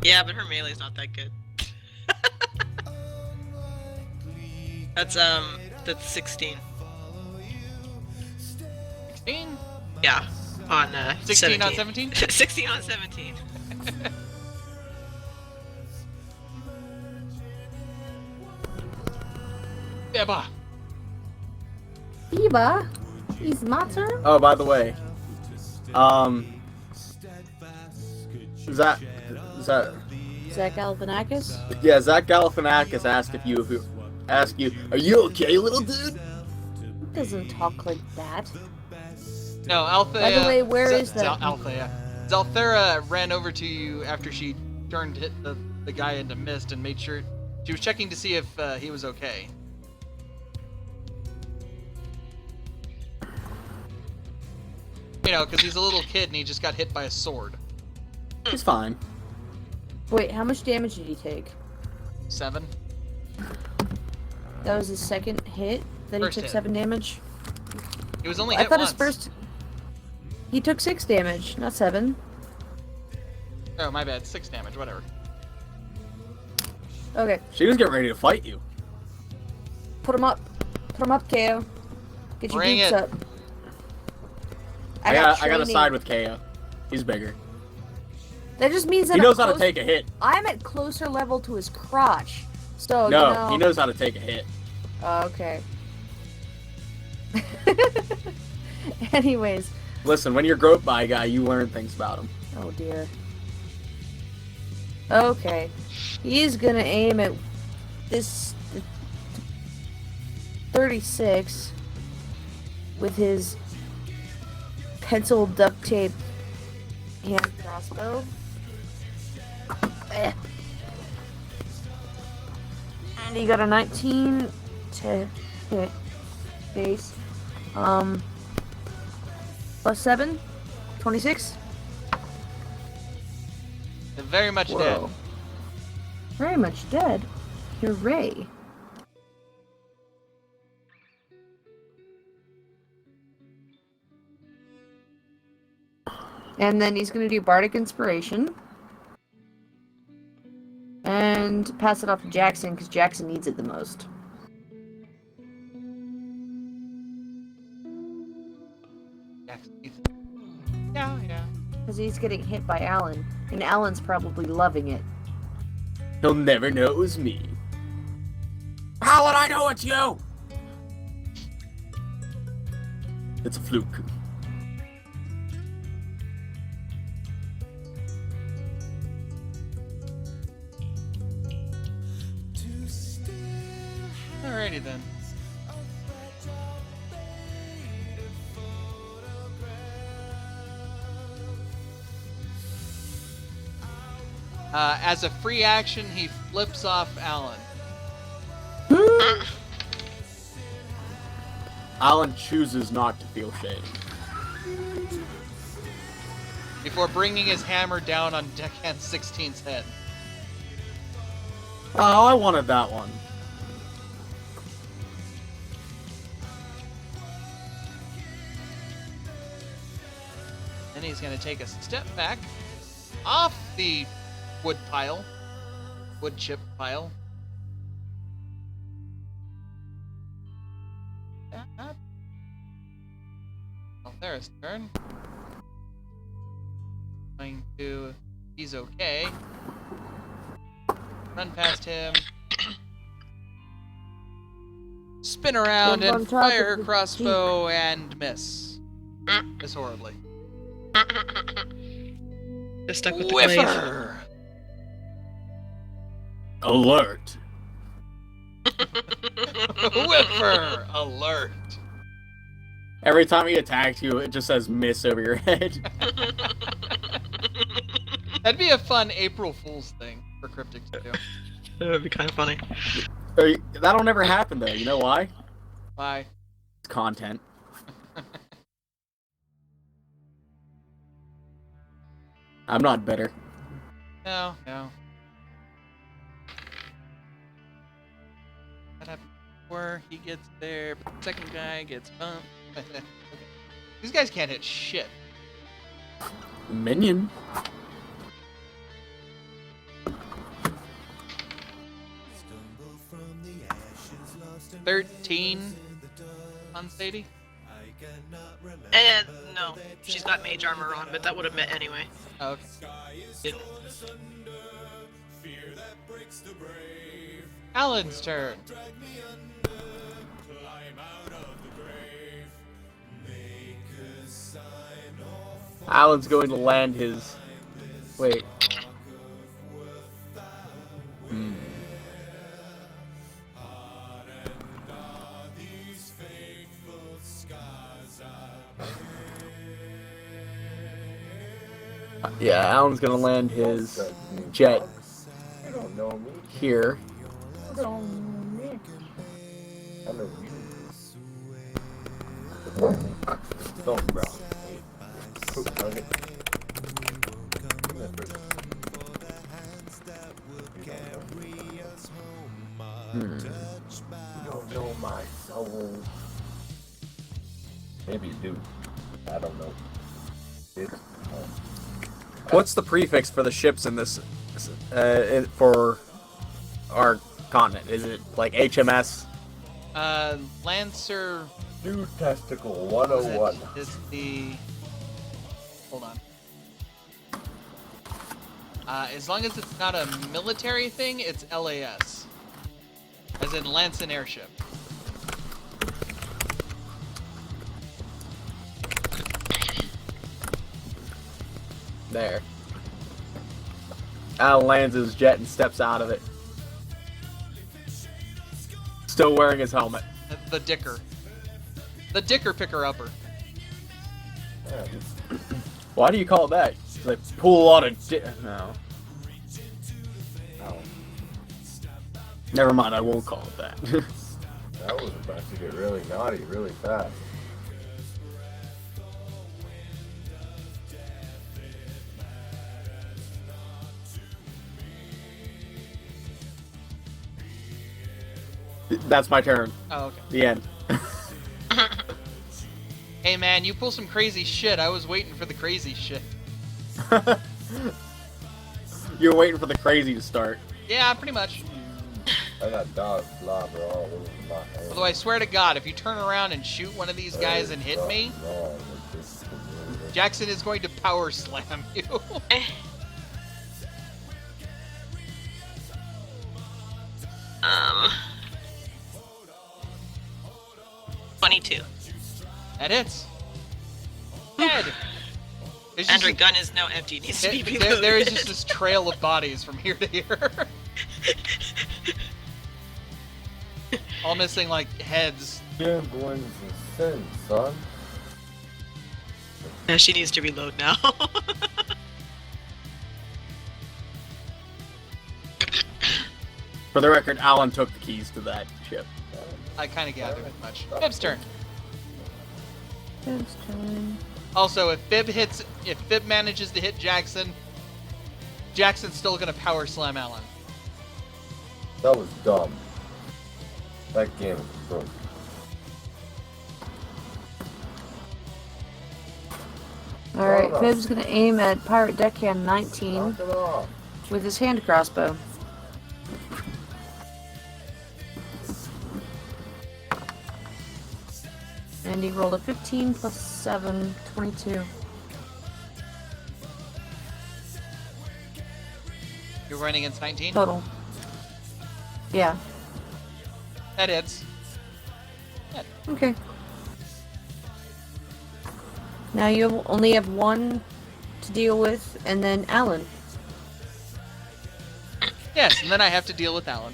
Yeah, but her melee's not that good. That's 16. 16? Yeah, on 16 on 17? 16 on 17. Yeah, bah. Eva, is my turn? Oh, by the way, Zach Galifianakis? Yeah, Zach Galifianakis asked you, are you okay, little dude? He doesn't talk like that. No, Althea. By the way, where is that? Althea. Zalthera ran over to you after she hit the guy into mist and made sure she was checking to see if he was okay. You know, because he's a little kid and he just got hit by a sword. He's fine. Wait, how much damage did he take? 7. That was his second hit that First he took hit. 7 damage? He was only I hit thought once. his first... He took 6 damage, not 7. Oh, my bad. 6 damage, whatever. Okay, She was getting ready to fight you. put him up. Put him up, Keio. Get your Bring boots it. up. I gotta training. side with Keio. He's bigger. That just means that He I'm knows how to close- take a hit. I'm at closer level to his crotch. So, No, you know... he knows how to take a hit. Okay. Anyways. Listen, when you're groped by a guy, you learn things about him. Oh dear. Okay. He's gonna aim at this 36 with his pencil duct tape hand crossbow. Eh. And he got a 19 to hit base. Plus 7? 26? They're very much dead. Whoa. Very much dead. Hooray. And then he's going to do Bardic Inspiration. And pass it off to Jackson, because Jackson needs it the most. Yeah. Because he's getting hit by Alan, and Alan's probably loving it. He'll never know it was me. How would I know it's you? It's a fluke. Alrighty then. As a free action, he flips off Alan. Alan chooses not to feel shame. Before bringing his hammer down on Deckhand 16's head. Oh, I wanted that one. Then he's going to take a step back off the wood chip pile. There's turn. Going to, he's okay. Run past him. Spin around Jump on and top fire of her the crossbow and miss. Miss horribly. Just stuck with the glaive. Whiffer! Alert. Whiffer! Alert! Every time he attacks you, it just says miss over your head. That'd be a fun April Fool's thing for Cryptic to do. That would be kind of funny. That'll never happen, though. You know why? Why? It's content. I'm not bitter. No. That happened before he gets there, but the second guy gets bumped. Okay. These guys can't hit shit. Minion. Stumble from the ashes, lost and 13 on Sadie. I cannot remember. No, she's got mage armor on, but that would have met anyway. Oh, okay. Yeah. Fear that breaks the brave. Alan's turn. Drag me under, climb out of the grave. Make a sign of Alan's going to land his... Wait. these faithful scars are Yeah, Alan's going to land his jet You don't know me. here. You don't know me. I know you. Don't, bro. Poop nugget. Give me that first. You don't know my soul. Maybe you do. I don't know. It's home. What's the prefix for the ships in this, for our continent? Is it like HMS? Lancer. New Testicle What is 101. it? Is the. Hold on. As long as it's not a military thing, it's LAS. As in Lance and Airship. There. Alan lands his jet and steps out of it. Still wearing his helmet. The Dicker. The Dicker Picker-Upper. Yeah, Why do you call it that? They pull a lot of No. no. Never mind, I won't call it that. That was about to get really naughty really fast. That's my turn. Oh, okay. The end. Hey man, you pull some crazy shit. I was waiting for the crazy shit. You're waiting for the crazy to start. Yeah, pretty much. I got dog slobber all over my hand. Although I swear to God, if you turn around and shoot one of these guys and hit me, Jackson is going to power slam you. 22. That hits. Dead. There's Andrew, just gun is now empty. Needs to be reloaded. there is just this trail of bodies from here to here. All missing, like, heads. Gambling's a sin, son. No, she needs to reload now. For the record, Alan took the keys to that ship. I kind of gathered as much. Fib's turn. Fib's turn. Also, if Fib manages to hit Jackson, Jackson's still gonna power slam Alan. That was dumb. That game was broken. Alright, Fib's gonna aim at Pirate Deckhand 19 Knock it off. with his hand crossbow. And he rolled a 15 plus 7, 22. You're running against 19? Total. Yeah. That hits. Okay. Now you only have one to deal with, and then Alan. Yes, and then I have to deal with Alan.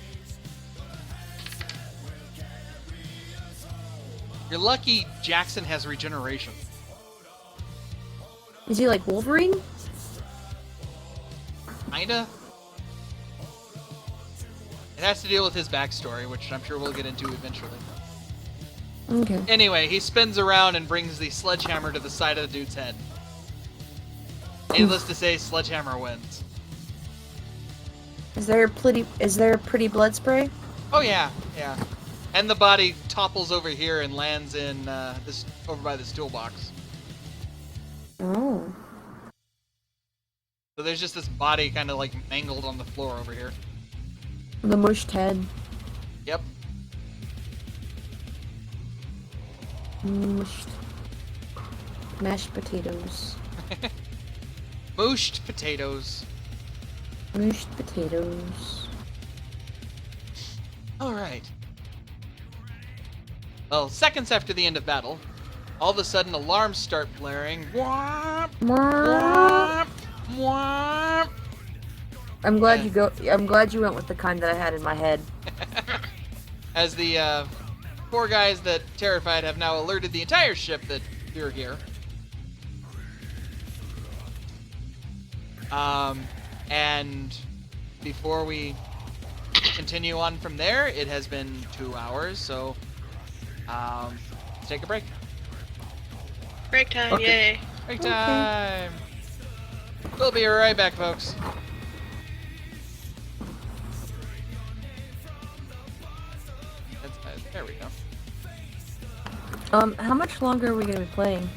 You're lucky Jackson has regeneration. Is he like Wolverine? Kinda. It has to deal with his backstory, which I'm sure we'll get into eventually. Okay. Anyway, he spins around and brings the sledgehammer to the side of the dude's head. Needless to say, sledgehammer wins. Is there a pretty blood spray? Oh yeah, yeah. And the body topples over here and lands in this over by this toolbox. Oh. So there's just this body kind of like mangled on the floor over here. The mushed head. Yep. Mushed. Mashed potatoes. Mooshed potatoes. Mushed potatoes. Alright. Well, seconds after the end of battle, all of a sudden alarms start blaring. Whomp, whomp, whomp. I'm glad you went with the kind that I had in my head. As the four guys that terrified have now alerted the entire ship that you're here. And before we continue on from there, it has been 2 hours, so let's take a break. Break time, Okay. yay. Break time! We'll be right back, folks. There we go. How much longer are we gonna be playing?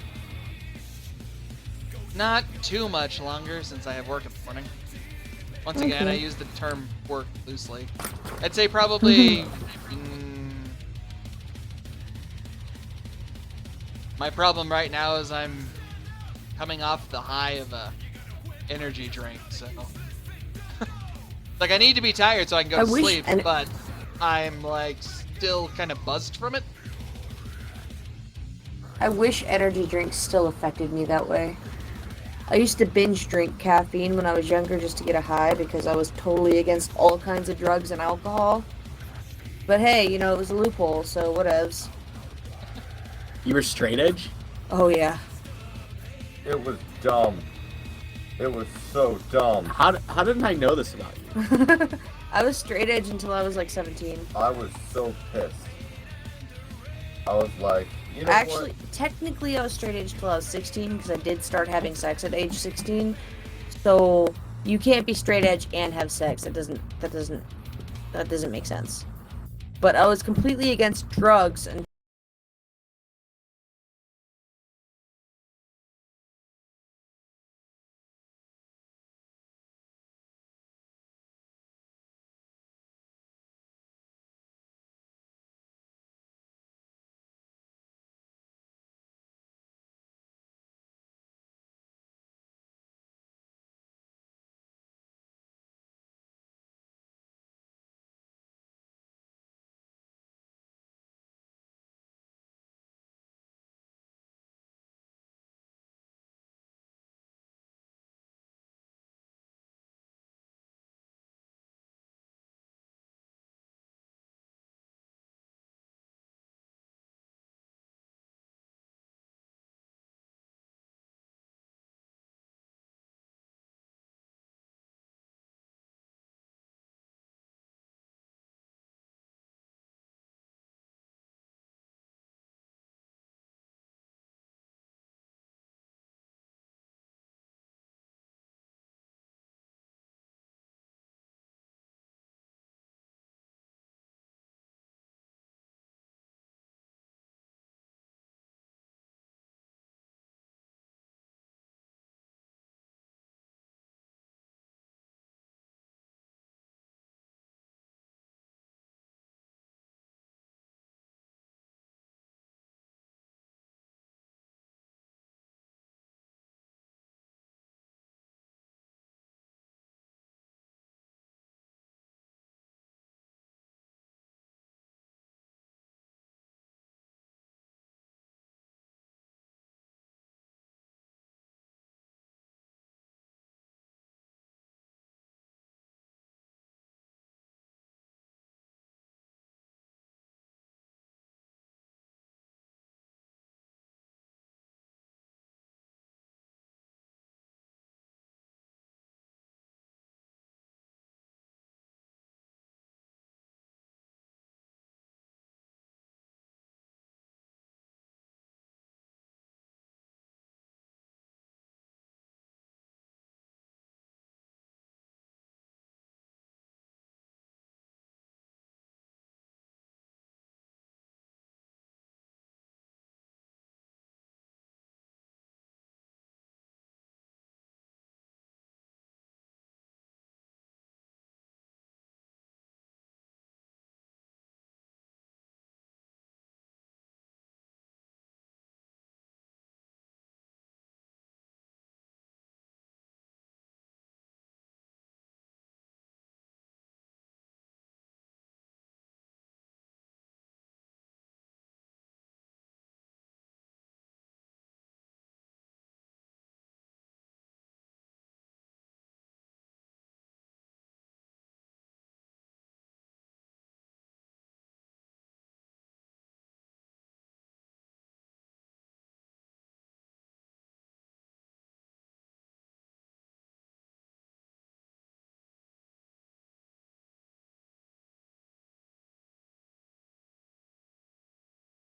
Not too much longer since I have work in the morning. Once again, I Okay. use the term work loosely. I'd say probably... my problem right now is I'm coming off the high of a energy drink, so... like, I need to be tired so I can go to sleep, but I'm, like, still kind of buzzed from it. I wish energy drinks still affected me that way. I used to binge drink caffeine when I was younger just to get a high because I was totally against all kinds of drugs and alcohol. But hey, you know, it was a loophole, so whatevs. You were straight edge? Oh yeah. It was dumb. It was so dumb. How didn't I know this about you? I was straight edge until I was like 17. I was so pissed. I was like, you know Actually, what? technically I was straight edge till I was 16 because I did start having sex at age 16. So you can't be straight edge and have sex. That doesn't make sense. but I was completely against drugs